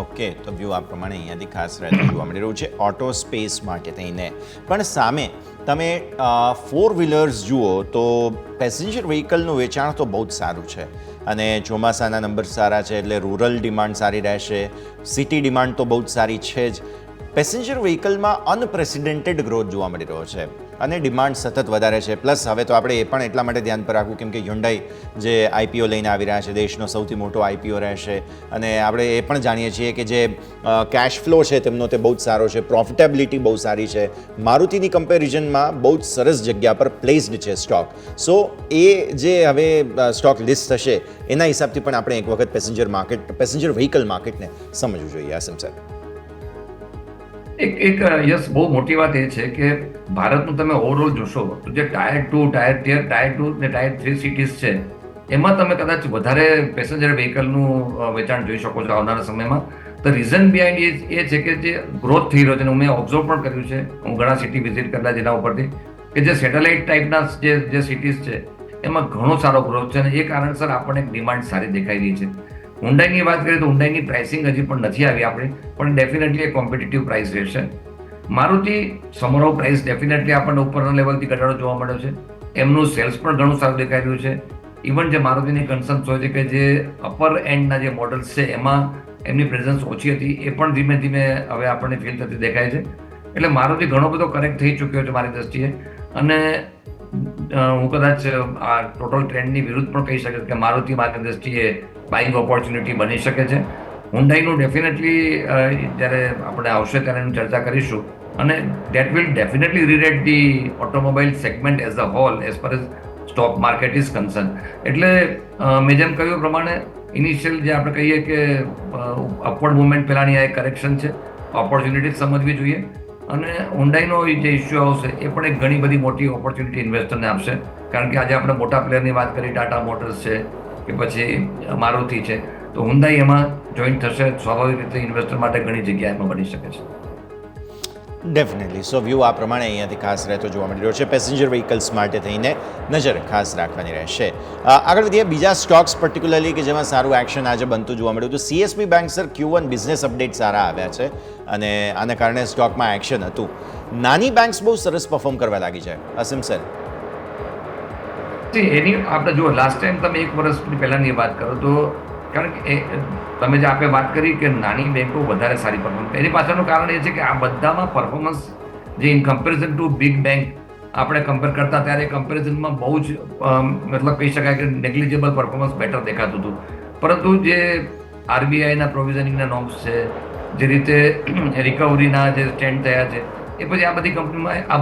ઓકે, તો વ્યૂ આ પ્રમાણે અહીંયાથી ખાસ રહેતું જોવા મળી રહ્યું છે ઓટો સ્પેસ માટે થઈને. પણ સામે તમે ફોર વ્હીલર્સ જુઓ તો પેસેન્જર વ્હીકલનું વેચાણ તો બહુ જ સારું છે, અને ચોમાસાના નંબર સારા છે એટલે રૂરલ ડિમાન્ડ સારી રહેશે, સિટી ડિમાન્ડ તો બહુ જ સારી છે જ. પેસેન્જર વ્હીકલમાં અનપ્રેસિડેન્ટેડ ગ્રોથ જોવા મળી રહ્યો છે, અને ડિમાન્ડ સતત વધારે છે. પ્લસ હવે તો આપણે એ પણ એટલા માટે ધ્યાન પર રાખવું કેમ કે હ્યુન્ડાઈ જે આઈપીઓ લઈને આવી રહ્યા છે, દેશનો સૌથી મોટો આઈપીઓ રહેશે, અને આપણે એ પણ જાણીએ છીએ કે જે કેશ ફ્લો છે તેમનો તે બહુ જ સારો છે, પ્રોફિટેબિલિટી બહુ સારી છે. મારુતિની કમ્પેરિઝનમાં બહુ જ સરસ જગ્યા પર પ્લેસ્ડ છે સ્ટોક. સો એ જે હવે સ્ટોક લિસ્ટ થશે એના હિસાબથી પણ આપણે એક વખત પેસેન્જર વ્હીકલ માર્કેટને સમજવું જોઈએ. આસમ સર, એક યસ બહુ મોટી વાત એ છે કે ભારતનું તમે ઓવરઓલ જોશો તો જે ટાયર 2 ને ટાયર 3 સિટીઝ છે એમાં તમે કદાચ વધારે પેસેન્જર વ્હીકલનું વેચાણ જોઈ શકો છો આવનારા સમયમાં. ધ રીઝન બિહાઇન્ડ એ છે કે જે ગ્રોથ થઈ રહ્યો છે, અને મેં ઓબ્ઝર્વ પણ કર્યું છે, હું ઘણા સિટી વિઝિટ કરેલા જેના ઉપરથી, કે જે સેટેલાઇટ ટાઈપના જે સિટીઝ છે એમાં ઘણો સારો ગ્રોથ છે, અને એ કારણસર આપણને ડિમાન્ડ સારી દેખાઈ રહી છે. હુન્ડાઈની વાત કરીએ તો હુન્ડાઈની પ્રાઇસિંગ હજી પણ નથી આવી આપણી, પણ ડેફિનેટલી એક કોમ્પિટિટિવ પ્રાઇસ રહેશે. મારુતિ સમરાવ પ્રાઇસ ડેફિનેટલી આપણને ઉપરના લેવલથી ઘટાડો જોવા મળ્યો છે, એમનું સેલ્સ પણ ઘણું સારું દેખાઈ રહ્યું છે. ઇવન જે મારુતિની કન્સર્ન્સ હોય છે કે જે અપર એન્ડના જે મોડલ્સ છે એમાં એમની પ્રેઝન્સ ઓછી હતી, એ પણ ધીમે ધીમે હવે આપણને ફીલ થતી દેખાય છે. એટલે મારુતિ ઘણો બધો કરેક્ટ થઈ ચૂક્યો છે મારી દ્રષ્ટિએ, અને હું કદાચ આ ટોટલ ટ્રેન્ડની વિરુદ્ધ પણ કહી શકીશ કે મારુતિ મારી દ્રષ્ટિએ બાઇંગ ઓપોર્ચ્યુનિટી બની શકે છે. હુન્ડાઈનું ડેફિનેટલી જ્યારે આપણે આવશે ત્યારે એની ચર્ચા કરીશું, અને that will definitely rerate the automobile segment as a whole as far as stock market is concern. એટલે મેં જેમ કહ્યું પ્રમાણે ઇનિશિયલ જે આપણે કહીએ કે અપવર્ડ મુવમેન્ટ પહેલાંની આ એક કરેક્શન છે, ઓપોર્ચ્યુનિટી સમજવી જોઈએ, અને હુન્ડાઈનો જે ઇસ્યુ આવશે એ પણ એક ઘણી બધી મોટી ઓપોર્ચ્યુનિટી ઇન્વેસ્ટરને આપશે. કારણ કે આજે આપણે મોટા પ્લેયરની વાત કરી, ટાટા મોટર્સ છે કે પછી મારુતિ છે, તો હુન્ડાઈ એમાં જોઈન્ટ થશે, સ્વાભાવિક રીતે ઇન્વેસ્ટર માટે ઘણી જગ્યા એમાં બની શકે છે. ડેફિનેટલી સો વ્યૂ આ પ્રમાણે અહીંયાથી ખાસ રહેતો જોવા મળી રહ્યો છે. પેસેન્જર વ્હીકલ્સ માટે થઈને નજર ખાસ રાખવાની રહેશે. આગળ વધીએ બીજા સ્ટોક્સ પર્ટિક્યુલરલી કે જેમાં સારું એક્શન આજે બનતું જોવા મળ્યું હતું. CSB bank sir Q1 business update સારા આવ્યા છે અને આના કારણે સ્ટોકમાં એક્શન હતું. નાની બેંક્સ બહુ સરસ પરફોર્મ કરવા લાગી છે. અસીમ સર, એની આપણે જુઓ લાસ્ટ ટાઈમ તમે 1 વર્ષ પહેલાની વાત કરો તો કારણ કે તમે જે આપણે વાત કરી કે નાની બેંકો વધારે સારી પરફોર્મન્સ, એની પાછળનું કારણ એ છે કે આ બધામાં પરફોર્મન્સ જે in comparison two big bank આપણે કમ્પેર કરતા ત્યારે કમ્પેરિઝનમાં બહુ જ મતલબ કહી શકાય કે નેગ્લિજેબલ પરફોર્મન્સ બેટર દેખાતું હતું. પરંતુ જે આરબીઆઈના પ્રોવિઝનિંગના નોર્મ્સ છે, જે રીતે રિકવરીના જે સ્ટેન્ડ થયા છે, એ પછી આ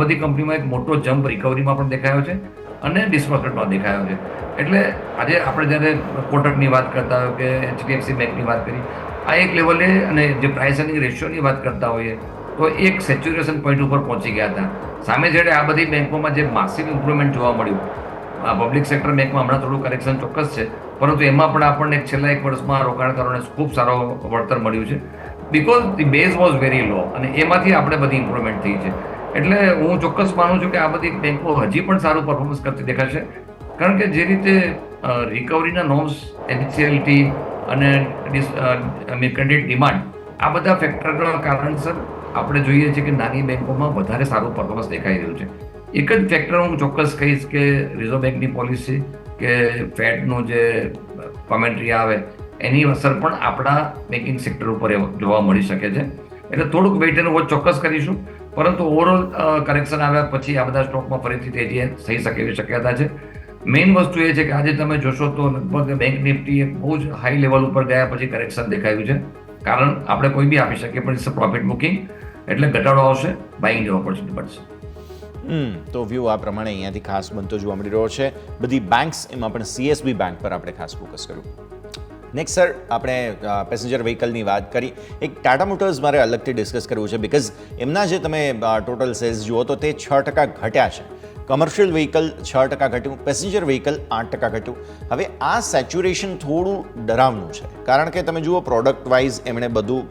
બધી કંપનીમાં એક મોટો જમ્પ રિકવરીમાં પણ દેખાયો છે અને ડિસ્બર્સમેન્ટમાં દેખાયો છે. એટલે આજે આપણે જ્યારે કોટકની વાત કરતા હોય કે HDFC બેંકની વાત કરી, આ એક લેવલે અને જે પ્રાઇસ અર્નિંગ રેશિયોની વાત કરતા હોઈએ તો એક સેચ્યુરેશન પોઈન્ટ ઉપર પહોંચી ગયા હતા. સામે જ્યારે આ બધી બેંકોમાં જે માસિવ ઇમ્પ્રુવમેન્ટ જોવા મળ્યું, પબ્લિક સેક્ટર બેંકમાં હમણાં થોડું કરેક્શન ચોક્કસ છે, પરંતુ એમાં પણ આપણને છેલ્લા 1 વર્ષમાં રોકાણકારોને ખૂબ સારો વળતર મળ્યું છે because the base was very લો અને એમાંથી આપણે બધી ઇમ્પ્રુવમેન્ટ થઈ છે. એટલે હું ચોક્કસ માનું છું કે આ બધી બેંકો હજી પણ સારું પરફોર્મન્સ કરતી દેખાશે, કારણ કે જે રીતે રિકવરીના નોર્મ્સ, એનસીએલટી અને ક્રેડિટ ડિમાન્ડ, આ બધા ફેક્ટરના કારણસર આપણે જોઈએ છીએ કે નાની બેંકોમાં વધારે સારું પરફોર્મન્સ દેખાઈ રહ્યું છે. એક જ ફેક્ટર હું ચોક્કસ કહીશ કે રિઝર્વ બેંકની પોલિસી કે ફેડનું જે કોમેન્ટ્રી આવે એની અસર પણ આપણા બેન્કિંગ સેક્ટર ઉપર જોવા મળી શકે છે. એટલે થોડુંક વેઇટ એન્ડ વોચ ચોક્કસ કરીશું, પરંતુ ઓવરઓલ કરેક્શન આવ્યા પછી આ બધા સ્ટોકમાં ફરીથી તેજી થઈ શકે એવી શક્યતા છે. મેઇન વસ્તુ એ છે કે આજે તમે જોશો તો લગભગ બેંક નિફ્ટી બહુ જ હાઈ લેવલ ઉપર ગયા પછી કરેક્શન દેખાયું છે. કારણ આપણે કોઈ બી આપી શકીએ, પણ ઇટ્સ પ્રોફિટ બુકિંગ, એટલે ઘટાડો આવશે, બાઇંગની ઓપોર્ચ્યુનિટી મળશે. તો વ્યૂ આ પ્રમાણે અહીંયાથી ખાસ બનતો જોવા મળી રહ્યો છે. બધી બેંક્સ, એમાં પણ સીએસબી બેંક પર આપણે ખાસ ફોકસ કર્યું. નેક્સ્ટ સર, આપણે પેસેન્જર વ્હીકલની વાત કરી. એક ટાટા મોટર્સ મારે અલગથી ડિસ્કસ કરવું છે બિકોઝ એમના જે તમે ટોટલ સેલ્સ જુઓ તો તે 6% ઘટ્યા છે. કમર્શિયલ વ્હીકલ 6% ઘટ્યું, પેસેન્જર વ્હીકલ 8% ઘટ્યું. હવે આ સેચ્યુરેશન થોડું ડરાવનું છે, કારણ કે તમે જુઓ પ્રોડક્ટ વાઇઝ એમણે બધું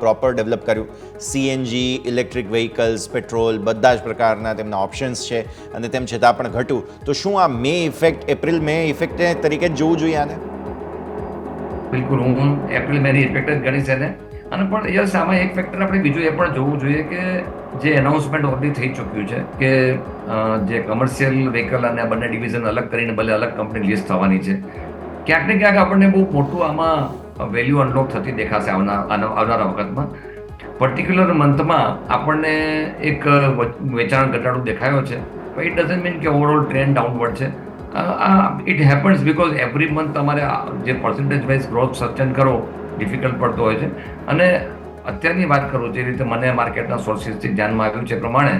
પ્રોપર ડેવલપ કર્યું. સીએનજી, ઇલેક્ટ્રિક વ્હીકલ્સ, પેટ્રોલ, બધા જ પ્રકારના તેમના ઓપ્શન્સ છે અને તેમ છતાં પણ ઘટ્યું. તો શું આ એપ્રિલ મે ઇફેક્ટ તરીકે જ જોવું જોઈએ આને? બિલકુલ, હું એપ્રિલ મેની ઇફેક્ટ જ ગણીશ એને. અને પણ યસ, આમાં એક ફેક્ટર આપણે બીજું એ પણ જોવું જોઈએ કે જે એનાઉન્સમેન્ટ ઓલરેડી થઈ ચૂક્યું છે કે જે કમર્શિયલ વ્હીકલ અને બંને ડિવિઝન અલગ કરીને ભલે અલગ કંપની લિસ્ટ થવાની છે, ક્યાંક ને ક્યાંક આપણને બહુ મોટું આમાં વેલ્યુ અનલોક થતી દેખાશે આવનારા વખતમાં. પર્ટિક્યુલર મંથમાં આપણને એક વેચાણ ઘટાડો દેખાયો છે, પણ ઇટ ડઝન્ટ મીન કે ઓવરઓલ ટ્રેન્ડ ડાઉનવર્ડ છે. It happens because every month તમારે જે પર્સન્ટેજ વાઇઝ ગ્રોથ સસ્ટેન કરો ડિફિકલ્ટ પડતો હોય છે. અને અત્યારની વાત કરું, જે રીતે મને માર્કેટના સોર્સિસથી ધ્યાનમાં આવ્યું છે પ્રમાણે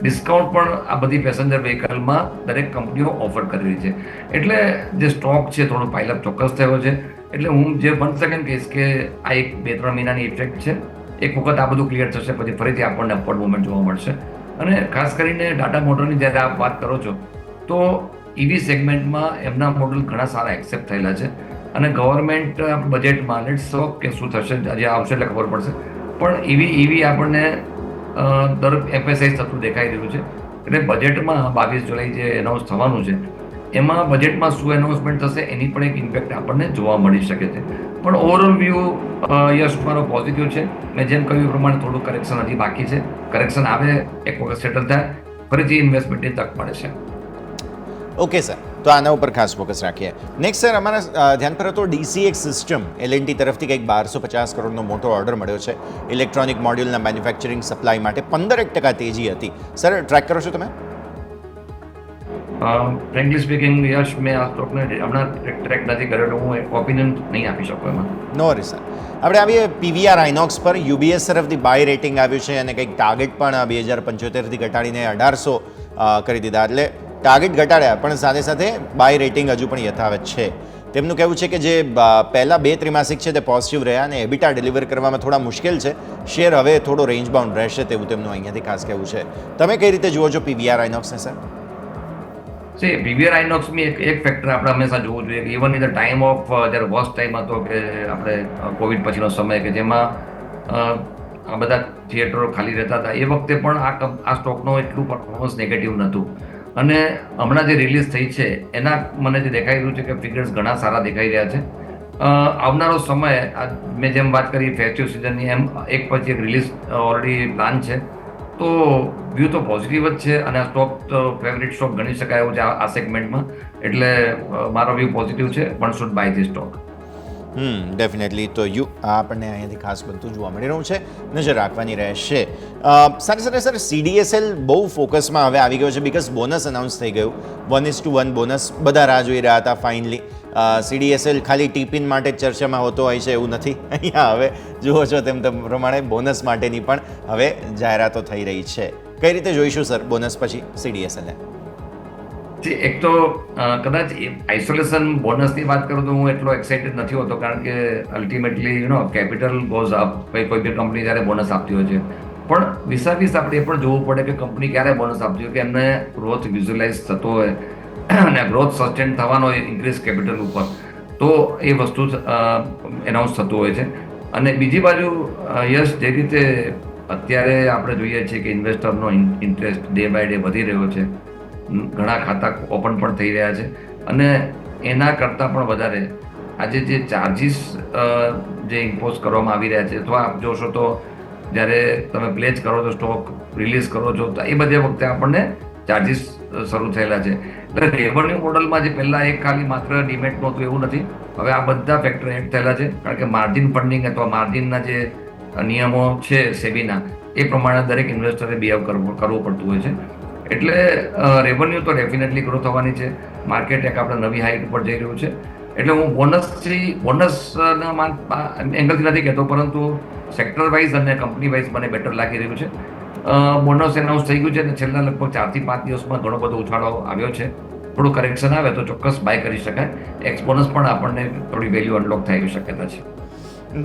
ડિસ્કાઉન્ટ પણ આ બધી પેસેન્જર વ્હીકલમાં દરેક કંપનીઓ ઓફર કરી રહી છે. એટલે જે સ્ટોક છે થોડો પાઇલઅપ ચોક્કસ થયો છે. એટલે હું જે 1 સેકન્ડ કહીશ કે આ એક 2-3 મહિનાની ઇફેક્ટ છે. એક વખત આ બધું ક્લિયર થશે પછી ફરીથી આપણને અપવર્ડ મુવમેન્ટ જોવા મળશે. અને ખાસ કરીને ટાટા મોટરની જ્યારે આપ વાત કરો છો તો ઈવી સેગમેન્ટમાં એમના મોડલ ઘણા સારા એક્સેપ્ટ થયેલા છે અને ગવર્મેન્ટ બજેટમાં લેટ્સ હોપ કે શું થશે, આજે આવશે એટલે ખબર પડશે, પણ ઈવી આપણને દર એમ્ફેસાઇઝ થતું દેખાઈ રહ્યું છે. એટલે બજેટમાં 22 જુલાઈ જે એનાઉન્સ થવાનું છે એમાં બજેટમાં શું એનાઉન્સમેન્ટ થશે એની પણ એક ઇમ્પેક્ટ આપણને જોવા મળી શકે છે. પણ ઓવરઓલ વ્યૂ યસ મારો પોઝિટિવ છે. મેં જેમ કહ્યું એ પ્રમાણે થોડું કરેક્શન હજી બાકી છે. કરેક્શન આવે, એક વખત સેટલ થાય, ફરીથી ઇન્વેસ્ટમેન્ટની તક મળે છે. ઓકે સર, તો આના ઉપર ખાસ ફોકસ રાખીએ. નેક્સ્ટ સર, અમારા ધ્યાન પર હતો DCX સિસ્ટમ L&T તરફથી કંઈક 1250 કરોડનો મોટો ઓર્ડર મળ્યો છે ઇલેક્ટ્રોનિક મોડ્યુલના મેન્યુફેક્ચરિંગ સપ્લાય માટે. 15% તેજી હતી. સર, ટ્રેક કરો છો તમે? ફ્રેન્કલી સ્પીકિંગ યશ, મેં આ સ્ટોકને હમણાં ટ્રેક નથી કરેલો, હું એક ઓપિનિયન નહીં આપી શકું એમાં. નો વરી સર. આપણે આવીએ PVR આઇનોક્સ પર. UBS તરફથી બાય રેટિંગ આવ્યું છે અને કંઈક ટાર્ગેટ પણ 2075થી ઘટાડીને 1800 કરી દીધા. એટલે ટાર્ગેટ ઘટાડ્યા પણ સાથે સાથે બાય રેટિંગ હજુ પણ યથાવત છે. તેમનું કહેવું છે કે જે પહેલા 2 ત્રિમાસિક છે તે પોઝિટિવ રહ્યા અને એબિટા ડિલિવર કરવામાં થોડા મુશ્કેલ છે. શેર હવે થોડો રેન્જ બાઉન્ડ રહેશે તેવું તેમનું અહીંયાથી ખાસ કહેવું છે. તમે કઈ રીતે જુઓ છો PVR આઇનોક્સને સર? PVR આઇનોક્સની એક ફેક્ટર આપણે હંમેશા જોવું જોઈએ કે even in the time of જ્યારે વર્સ્ટ ટાઈમ હતો કે આપણે કોવિડ પછીનો સમય કે જેમાં આ બધા થિયેટરો ખાલી રહેતા હતા, એ વખતે પણ આ સ્ટોકનો એટલું પરફોર્મન્સ નેગેટિવ નહોતું. અને હમણાં જે રિલીઝ થઈ છે એના મને જે દેખાઈ રહ્યું છે કે ફિગર્સ ઘણા સારા દેખાઈ રહ્યા છે. આવનારો સમય મેં જેમ વાત કરી ફેસ્ટિવ સિઝનની, એમ એક પછી એક રિલીઝ ઓલરેડી પ્લાન છે, તો વ્યૂ તો પોઝિટિવ જ છે અને આ સ્ટોક ફેવરિટ સ્ટોક ગણી શકાય એવું છે આ સેગમેન્ટમાં. એટલે મારો વ્યૂ પોઝિટિવ છે. One should buy this stock. Definitely. તો આપણને અહીંયાથી ખાસ બનતું જોવા મળી રહ્યું છે, નજર રાખવાની રહેશે. સાથે સાથે સર CDSL બહુ ફોકસમાં હવે આવી ગયો છે, બિકોઝ બોનસ અનાઉન્સ થઈ ગયું. 1:1 બોનસ બધા રાહ જોઈ રહ્યા હતા. ફાઇનલી CDSL ખાલી ટીપિન માટે જ ચર્ચામાં હોતો હોય છે એવું નથી. અહીંયા હવે જુઓ છો તેમ પ્રમાણે બોનસ માટેની પણ હવે જાહેરાતો થઈ રહી છે. કઈ રીતે જોઈશું સર બોનસ પછી CDSL? એક તો કદાચ આઇસોલેશન બોનસની વાત કરું તો હું એટલો એક્સાઇટેડ નથી હોતો, કારણ કે અલ્ટિમેટલી કેપિટલ ગોઝ અપ. કોઈ બી કંપની જ્યારે બોનસ આપતી હોય છે, પણ વિસાવીસ આપણે એ પણ જોવું પડે કે કંપની ક્યારે બોનસ આપતી હોય, કે એમને ગ્રોથ વિઝ્યુલાઇઝ થતો હોય અને ગ્રોથ સસ્ટેન થવાનો હોય ઇન્ક્રીઝ કેપિટલ ઉપર, તો એ વસ્તુ એનાઉન્સ થતું હોય છે. અને બીજી બાજુ યસ, જે રીતે અત્યારે આપણે જોઈએ છીએ કે ઇન્વેસ્ટરનો ઇન્ટરેસ્ટ ડે બાય ડે વધી રહ્યો છે, ઘણા ખાતા ઓપન પણ થઈ રહ્યા છે, અને એના કરતાં પણ વધારે આજે જે ચાર્જિસ જે ઇમ્પોઝ કરવામાં આવી રહ્યા છે, અથવા આપ જોશો તો જ્યારે તમે પ્લેજ કરો છો, સ્ટોક રિલીઝ કરો છો, તો એ બધે વખતે આપણને ચાર્જિસ શરૂ થયેલા છે. એટલે રેવન્યુ મોડલમાં જે પહેલાં એક ખાલી માત્ર ડિમેટ નહોતું એવું નથી, હવે આ બધા ફેક્ટર એડ થયેલા છે. કારણ કે માર્જિન ફંડિંગ અથવા માર્જિનના જે નિયમો છે સેબીના, એ પ્રમાણે દરેક ઇન્વેસ્ટરે બિહેવ કરવું પડતું હોય છે. એટલે રેવન્યુ તો ડેફિનેટલી ગ્રો થવાની છે. માર્કેટ એક આપણે નવી હાઈટ ઉપર જઈ રહ્યું છે. એટલે હું બોનસના એંગલથી નથી કહેતો, પરંતુ સેક્ટર વાઇઝ અને કંપની વાઇઝ મને બેટર લાગી રહ્યું છે. બોનસ એનાઉન્સ થઈ ગયું છે અને છેલ્લા લગભગ 4 થી 5 દિવસમાં ઘણો બધો ઉછાળો આવ્યો છે. થોડું કરેક્શન આવે તો ચોક્કસ બાય કરી શકાય. એક્સ બોનસ પણ આપણને થોડી વેલ્યુ અનલોક થઈ શક્યતા છે.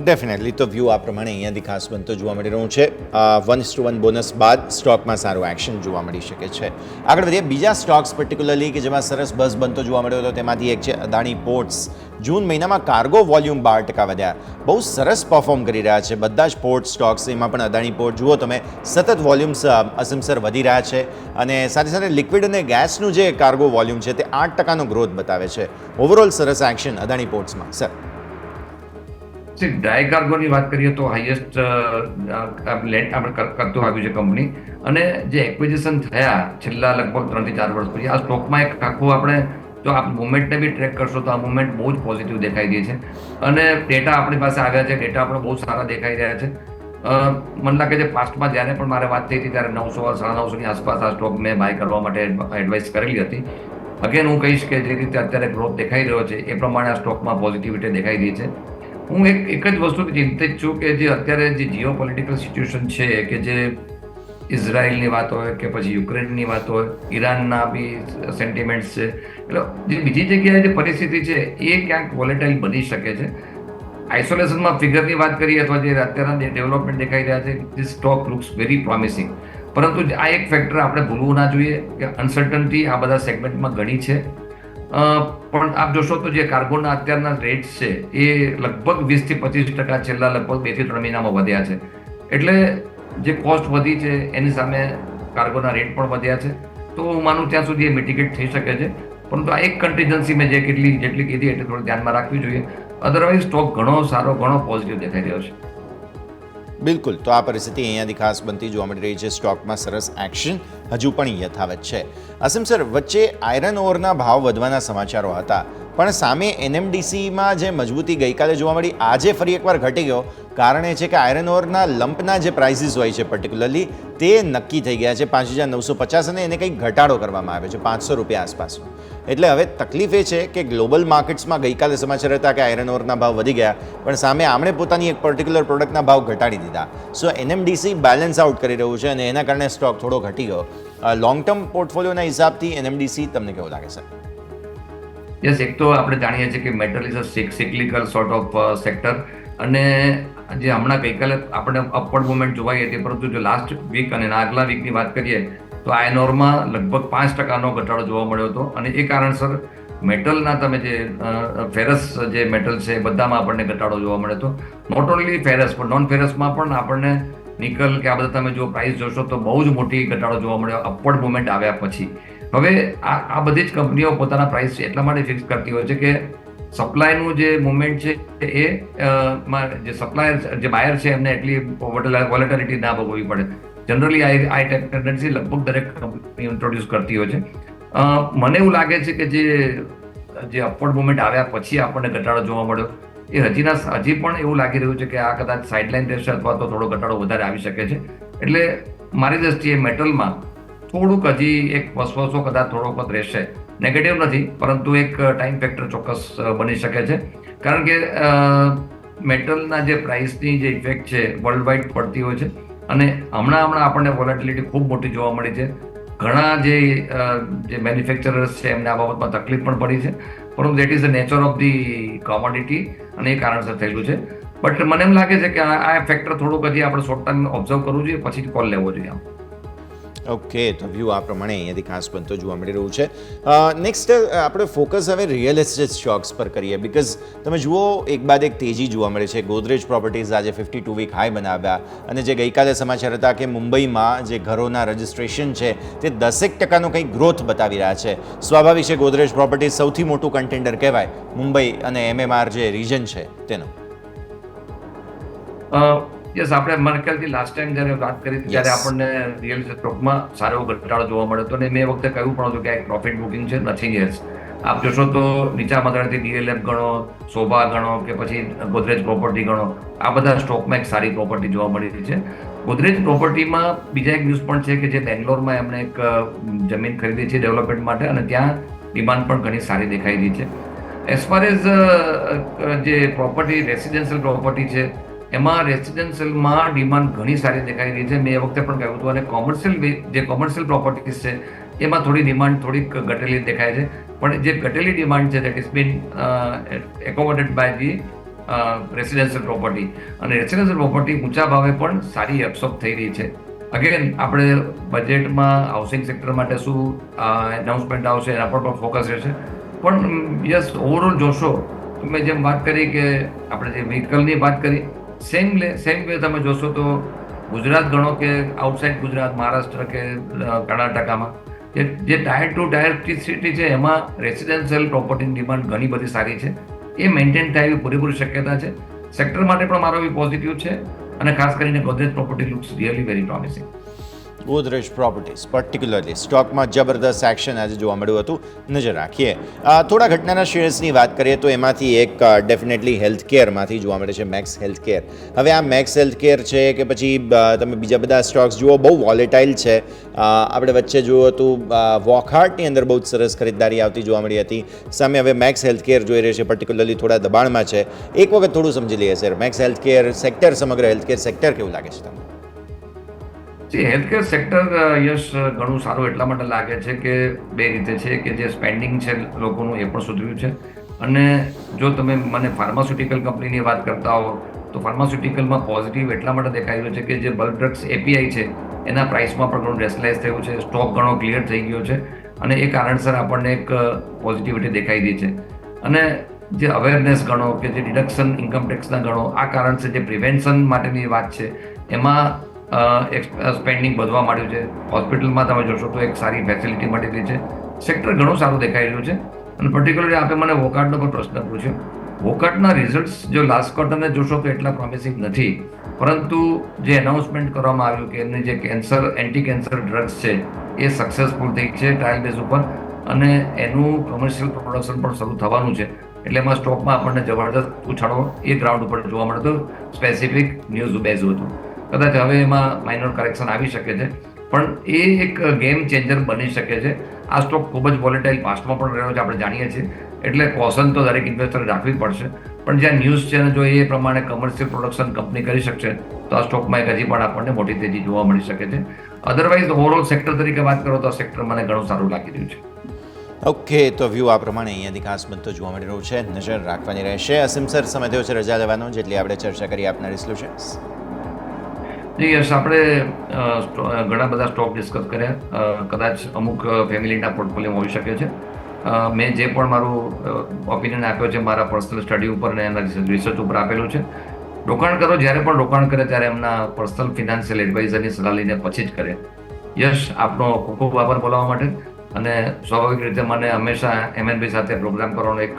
ડેફિનેટલી. તો વ્યૂ આ પ્રમાણે અહીંયાથી ખાસ બનતો જોવા મળી રહ્યું છે. 1:1 બોનસ બાદ સ્ટોકમાં સારું એક્શન જોવા મળી શકે છે. આગળ વધીએ બીજા સ્ટોક્સ પર્ટિક્યુલરલી કે જેમાં સરસ બઝ બનતો જોવા મળ્યો હતો, તેમાંથી એક છે અદાણી પોર્ટ્સ. જૂન મહિનામાં કાર્ગો વોલ્યુમ 12% વધ્યા. બહુ સરસ પરફોર્મ કરી રહ્યા છે બધા જ પોર્ટ સ્ટોક્સ. એમાં પણ અદાણી પોર્ટ જુઓ તમે, સતત વોલ્યુમ્સ અસમસર વધી રહ્યા છે, અને સાથે સાથે લિક્વિડ અને ગેસનું જે કાર્ગો વોલ્યુમ છે તે 8%નો ગ્રોથ બતાવે છે. ઓવરઓલ સરસ એક્શન અદાણી પોર્ટ્સમાં. સર ડ્રાય કાર્ગોની વાત કરીએ તો હાઈએસ્ટ લેન્ડ આપણે કરતું આવ્યું છે કંપની. અને જે એક્વિઝિશન થયા છેલ્લા લગભગ 3 થી 4 વર્ષ પછી, આ સ્ટોકમાં એક આખું આપણે જો આપ મુવમેન્ટને બી ટ્રેક કરશો તો આ મુવમેન્ટ બહુ જ પોઝિટિવ દેખાઈ રહી છે. અને ડેટા આપણી પાસે આવ્યા છે, ડેટા આપણે બહુ સારા દેખાઈ રહ્યા છે. મને લાગે છે પાસ્ટમાં જ્યારે પણ મારે વાત થઈ હતી ત્યારે 900 950 આસપાસ આ સ્ટોક મેં બાય કરવા માટે એડવાઇસ કરેલી હતી. અગેન હું કહીશ કે જે રીતે અત્યારે ગ્રોથ દેખાઈ રહ્યો છે એ પ્રમાણે આ સ્ટોકમાં પોઝિટિવિટી દેખાઈ રહી છે. હું એક જ વસ્તુથી ચિંતિત છું કે જે અત્યારે જે જીઓ પોલિટિકલ સિચ્યુએશન છે, કે જે ઇઝરાયલની વાત હોય કે પછી યુક્રેનની વાત હોય, ઈરાનના બી સેન્ટિમેન્ટ્સ છે, એટલે જે બીજી જગ્યાએ જે પરિસ્થિતિ છે એ ક્યાંક વોલેટાઇલ બની શકે છે. આઇસોલેશનમાં ફિગરની વાત કરીએ અથવા જે અત્યારના જે ડેવલપમેન્ટ દેખાઈ રહ્યા છે, this stock looks very promising. પરંતુ આ એક ફેક્ટર આપણે ભૂલવું ના જોઈએ કે અનસર્ટનિટી આ બધા સેગમેન્ટમાં ઘણી છે. પણ આપ જોશો તો જે કાર્ગોના અત્યારના રેટ્સ છે એ લગભગ 20 થી 25% છેલ્લા લગભગ 2 થી 3 મહિનામાં વધ્યા છે. એટલે જે કોસ્ટ વધી છે એની સામે કાર્ગોના રેટ પણ વધ્યા છે. તો હું માનું ત્યાં સુધી એ મિટિગેટ થઈ શકે છે. પરંતુ આ એક કન્ટિજન્સી મેં જેટલી કીધી એટલે થોડું ધ્યાનમાં રાખવી જોઈએ. અધરવાઇઝ સ્ટોક ઘણો સારો, ઘણો પોઝિટિવ દેખાઈ રહ્યો છે. બિલકુલ. તો આ પરિસ્થિતિ અહીંયાથી ખાસ બનતી જોવા મળી રહી છે. સ્ટોકમાં સરસ એક્શન હજુ પણ યથાવત છે. અસીમ સર, વચ્ચે આયરન ઓરના ભાવ વધવાના સમાચારો હતા, પણ સામે NMDCમાં જે મજબૂતી ગઈકાલે જોવા મળી, આજે ફરી એકવાર ઘટી ગયો. કારણ એ છે કે આયરન ઓરના લંપના જે પ્રાઇસીસ હોય છે પર્ટિક્યુલરલી તે નક્કી થઈ ગયા છે 5,950, અને એને કંઈક ઘટાડો કરવામાં આવ્યો છે 500 રૂપિયા આસપાસનો. એટલે હવે તકલીફ એ છે કે ગ્લોબલ માર્કેટ્સમાં ગઈકાલે સમાચાર હતા કે આયરન ઓરના ભાવ વધી ગયા, પણ સામે આમણે પોતાની એક પર્ટિક્યુલર પ્રોડક્ટના ભાવ ઘટાડી દીધા. સો NMDC બેલેન્સ આઉટ કરી રહ્યું છે, અને એના કારણે સ્ટોક થોડો ઘટી ગયો. લોંગ ટર્મ પોર્ટફોલિયોના હિસાબથી NMDC તમને કેવું લાગે છે? યસ, એક તો આપણે જાણીએ છીએ કે metal is a cyclical sort of sector, અને જે હમણાં ગઈકાલે આપણે અપવર્ડ મુવમેન્ટ જોવાઈ હતી, પરંતુ જો લાસ્ટ વીક અને આગલા વીકની વાત કરીએ તો આયર્ન ઓરમાં લગભગ 5%નો ઘટાડો જોવા મળ્યો હતો. અને એ કારણસર મેટલના તમે જે ફેરસ જે મેટલ છે બધામાં આપણને ઘટાડો જોવા મળ્યો હતો. નોટ ઓનલી ફેરસ પણ નોન ફેરસમાં પણ આપણને નિકલ કે આ બધા તમે જો પ્રાઇસ જોશો તો બહુ જ મોટી ઘટાડો જોવા મળ્યો અપવર્ડ મુવમેન્ટ આવ્યા પછી. હવે આ બધી જ કંપનીઓ પોતાના પ્રાઇસ એટલા માટે ફિક્સ કરતી હોય છે કે સપ્લાયનું જે મુવમેન્ટ છે એ જે સપ્લાયર જે બાયર છે એમને એટલી વોલેટિલિટી ના ભોગવવી પડે. જનરલી આ ટેન્ડન્સી લગભગ દરેક કંપની ઇન્ટ્રોડ્યુસ કરતી હોય છે. મને એવું લાગે છે કે જે અપવર્ડ મુવમેન્ટ આવ્યા પછી આપણને ઘટાડો જોવા મળ્યો એ હજી પણ એવું લાગી રહ્યું છે કે આ કદાચ સાઇડલાઇન રહેશે અથવા તો થોડો ઘટાડો વધારે આવી શકે છે. એટલે મારી દ્રષ્ટિએ મેટલમાં થોડુંક હજી એક વસવસો કદાચ થોડો વખત રહેશે. નેગેટિવ નથી, પરંતુ એક ટાઈમ ફેક્ટર ચોક્કસ બની શકે છે. કારણ કે મેટલના જે પ્રાઇસની જે ઇફેક્ટ છે વર્લ્ડ વાઇડ પડતી હોય છે અને હમણાં આપણને વોલેટિલિટી ખૂબ મોટી જોવા મળી છે. ઘણા જે મેન્યુફેક્ચરર્સ છે એમને આ બાબતમાં તકલીફ પણ પડી છે, પરંતુ that is the nature of the commodity અને એ કારણસર થયેલું છે. બટ મને એમ લાગે છે કે આ ફેક્ટર થોડુંક હજી આપણે શોર્ટ ટર્મ ઓબ્ઝર્વ કરવું જોઈએ, પછી કોલ લેવો જોઈએ. ઓકે, તો વ્યૂ આ પ્રમાણે અહીંયાથી ખાસ બનતો જોવા મળી રહ્યું છે. નેક્સ્ટ આપણે ફોકસ હવે રિયલ એસ્ટેટ સ્ટોક્સ પર કરીએ, બીકોઝ તમે જુઓ એક બાદ એક તેજી જોવા મળે છે. ગોદરેજ પ્રોપર્ટીઝ આજે 52 વીક હાઈ બનાવ્યા અને જે ગઈકાલે સમાચાર હતા કે મુંબઈમાં જે ઘરોના રજિસ્ટ્રેશન છે તે 10% કંઈક ગ્રોથ બતાવી રહ્યા છે. સ્વાભાવિક છે, ગોદરેજ પ્રોપર્ટીઝ સૌથી મોટું કન્ટેન્ડર કહેવાય મુંબઈ અને MMR જે રીજન છે તેનો. યસ, આપણે મને ખ્યાલથી લાસ્ટ ટાઈમ જ્યારે વાત કરી ત્યારે આપણને રિયલ એસ્ટેટ સ્ટોકમાં સારો ઘટાડો જોવા મળ્યો હતો અને મેં વખતે કહ્યું પણ હતું કે એક પ્રોફિટ બુકિંગ છે, નથિંગ એલ્સ. આપ જોશો તો નીચા મથાળેથી DLF ગણો, શોભા ગણો કે પછી ગોદરેજ પ્રોપર્ટી ગણો, આ બધા સ્ટોકમાં એક સારી પ્રોપર્ટી જોવા મળી રહી છે. ગોદરેજ પ્રોપર્ટીમાં બીજા એક ન્યૂઝ પણ છે કે જે બેંગ્લોરમાં એમણે એક જમીન ખરીદી છે ડેવલપમેન્ટ માટે અને ત્યાં ડિમાન્ડ પણ ઘણી સારી દેખાઈ રહી છે. એઝ ફાર એઝ જે પ્રોપર્ટી રેસિડેન્શિયલ પ્રોપર્ટી છે એમાં રેસિડેન્શિયલમાં ડિમાન્ડ ઘણી સારી દેખાઈ રહી છે. મેં એ વખતે પણ કહ્યું હતું. અને કોમર્શિયલ પ્રોપર્ટીઝ છે એમાં થોડી ડિમાન્ડ થોડીક ઘટેલી દેખાય છે, પણ જે ઘટેલી ડિમાન્ડ છે that is been accommodated by the residential property અને રેસિડેન્શિયલ પ્રોપર્ટી ઊંચા ભાવે પણ સારી એબ્સોર્બ થઈ રહી છે. અગેન આપણે બજેટમાં હાઉસિંગ સેક્ટર માટે શું એનાઉન્સમેન્ટ આવશે એના પર પણ ફોકસ રહેશે. પણ યસ, ઓવરઓલ જોશો તો મેં જેમ વાત કરી કે આપણે જે વ્હીકલની વાત કરી, સેમ વે તમે જોશો તો ગુજરાત ગણો કે આઉટસાઇડ ગુજરાત, મહારાષ્ટ્ર કે કર્ણાટકામાં જે ટાયર 2 ટાયર 3 સિટી છે એમાં રેસિડેન્શિયલ પ્રોપર્ટીની ડિમાન્ડ ઘણી બધી સારી છે. એ મેન્ટેન થાય એવી પૂરેપૂરી શક્યતા છે. સેક્ટર માટે પણ મારો બી પોઝિટિવ છે અને ખાસ કરીને Godrej property looks really very promising. Godrej properties particularly સ્ટોકમાં જબરદસ્ત એક્શન આજે જોવા મળ્યું હતું. નજર રાખીએ. થોડા ઘટનાના શેર્સની વાત કરીએ તો એમાંથી એક ડેફિનેટલી હેલ્થકેરમાંથી જોવા મળે છે, મેક્સ હેલ્થકેર. હવે આ મેક્સ હેલ્થકેર છે કે પછી તમે બીજા બધા સ્ટોક્સ જુઓ, બહુ વોલેટાઇલ છે. આપણે વચ્ચે જોયું હતું વોકહાર્ટની અંદર બહુ જ સરસ ખરીદદારી આવતી જોવા મળી હતી. સામે હવે મેક્સ હેલ્થકેર જોઈ રહી છે, પર્ટિક્યુલરલી થોડા દબાણમાં છે. એક વખત થોડું સમજી લઈએ સર, મેક્સ હેલ્થકેર સેક્ટર, સમગ્ર હેલ્થકેર સેક્ટર કેવું લાગે છે તમને? હેલ્થકેર સેક્ટર યશ ઘણું સારું એટલા માટે લાગે છે કે બે રીતે છે કે જે સ્પેન્ડિંગ છે લોકોનું એ પણ સુધર્યું છે. અને જો તમે મને ફાર્માસ્યુટિકલ કંપનીની વાત કરતા હો તો ફાર્માસ્યુટિકલમાં પોઝિટિવ એટલા માટે દેખાઈ રહ્યું છે કે જે બલ્ક ડ્રગ્સ API છે એના પ્રાઇસમાં પણ ઘણું રેસ્ટલાઇઝ થયું છે, સ્ટોક ઘણો ક્લિયર થઈ ગયો છે અને એ કારણસર આપણને એક પોઝિટિવિટી દેખાઈ રહી છે. અને જે અવેરનેસ ગણો કે જે ડિડક્શન ઇન્કમ ટેક્સના ગણો, આ કારણસર જે પ્રિવેન્શન માટેની વાત છે એમાં સ્પેન્ડિંગ વધવા માંડ્યું છે. હોસ્પિટલમાં તમે જોશો તો એક સારી ફેસિલિટી મળી રહી છે. સેક્ટર ઘણું સારું દેખાઈ રહ્યું છે. અને પર્ટિક્યુલરલી આપણે મને વોકાર્ટનો પણ પ્રશ્ન પૂછ્યો. વોકાર્ટના રિઝલ્ટ્સ જો લાસ્ટ ક્વાર્ટરને જોશો તો એટલા પ્રોમિસિંગ નથી, પરંતુ જે એનાઉન્સમેન્ટ કરવામાં આવ્યું કે એમની જે એન્ટી કેન્સર ડ્રગ્સ છે એ સક્સેસફુલ થઈ છે ટ્રાયલ બેઝ ઉપર અને એનું કમર્શિયલ પ્રોડક્શન પણ શરૂ થવાનું છે. એટલે એમાં સ્ટોકમાં આપણને જબરદસ્ત ઉછાળો એ ગ્રાઉન્ડ ઉપર જોવા મળતો. સ્પેસિફિક ન્યૂઝ બેઝ હતું. કદાચ હવે એમાં માઇનોર કરેક્શન આવી શકે છે, પણ એ એક ગેમ ચેન્જર બની શકે છે. આ સ્ટોક ખૂબ જ વોલેટાઇલ પાસ્ટમાં પણ રહ્યો છે, આપણે જાણીએ છીએ. એટલે કોશન તો દરેક ઇન્વેસ્ટરે રાખવી પડશે. પણ જ્યાં ન્યૂઝ છે જો એ પ્રમાણે કમર્શિયલ પ્રોડક્શન કંપની કરી શકશે તો આ સ્ટોકમાં એક હજી પણ આપણને મોટી તેજી જોવા મળી શકે છે. અધરવાઇઝ ઓવરઓલ સેક્ટર તરીકે વાત કરો તો આ સેક્ટર મને ઘણું સારું લાગી રહ્યું છે. ઓકે, તો વ્યૂ આ પ્રમાણે અહીંયાથી ખાસ બનતો જોવા મળી રહ્યું છે. નજર રાખવાની રહેશે. અસીમ સર, સમય થયો છે રજા લેવાનો, જેટલી આપણે ચર્ચા કરી આપના રિઝોલ્યુશન્સ. જી યસ, આપણે ઘણા બધા સ્ટોક ડિસ્કસ કર્યા. કદાચ અમુક ફેમિલીના પોર્ટફોલિયોમાં હોઈ શકે છે. મેં જે પણ મારું ઓપિનિયન આપ્યો છે મારા પર્સનલ સ્ટડી ઉપર અને એના રિસર્ચ ઉપર આપેલું છે. રોકાણ કરો જ્યારે પણ રોકાણ કરે ત્યારે એમના પર્સનલ ફિનાન્શિયલ એડવાઇઝરની સલાહ લઈને પછી જ કરે. યશ, આપનો ખૂબ ખૂબ આભાર બોલાવવા માટે. અને સ્વાભાવિક રીતે મને હંમેશા એમએનબી સાથે પ્રોગ્રામ કરવાનો એક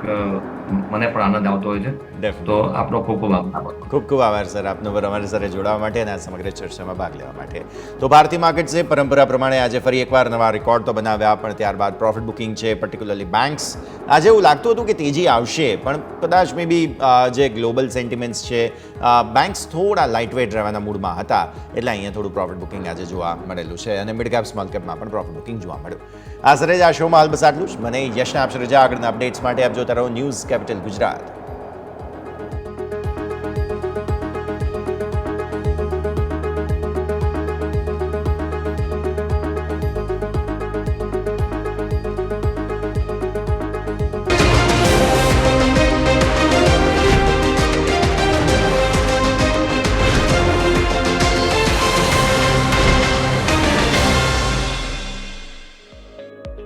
મને પણ આનંદ આવતો હોય છે. Definitely. તો આપનો ખૂબ ખૂબ આભાર. ખૂબ ખૂબ આભાર સર આપનો પર અમારી સાથે જોડાવા માટે અને આ સમગ્ર ચર્ચામાં ભાગ લેવા માટે. તો ભારતીય માર્કેટ્સે પરંપરા પ્રમાણે આજે ફરી એકવાર નવા રેકોર્ડ તો બનાવ્યા, પણ ત્યારબાદ પ્રોફિટ બુકિંગ છે, પર્ટિક્યુલરલી બેન્ક્સ. આજે એવું લાગતું હતું કે તેજી આવશે, પણ કદાચ મે બી જે ગ્લોબલ સેન્ટિમેન્ટ્સ છે, બેન્ક્સ થોડા લાઇટ વેઇટ રહેવાના મૂડમાં હતા, એટલે અહીંયા થોડું પ્રોફિટ બુકિંગ આજે જોવા મળેલું છે અને મિડ કેપ સ્મોલ કેપમાં પણ પ્રોફિટ બુકિંગ જોવા મળ્યું. આ સરે જ આ શોમાં હાલ બસ આટલું જ. મને યશને આપશે રજા. આગળના અપડેટ્સ માટે આપ જોતા રહો ન્યૂઝ કેપિટલ ગુજરાત.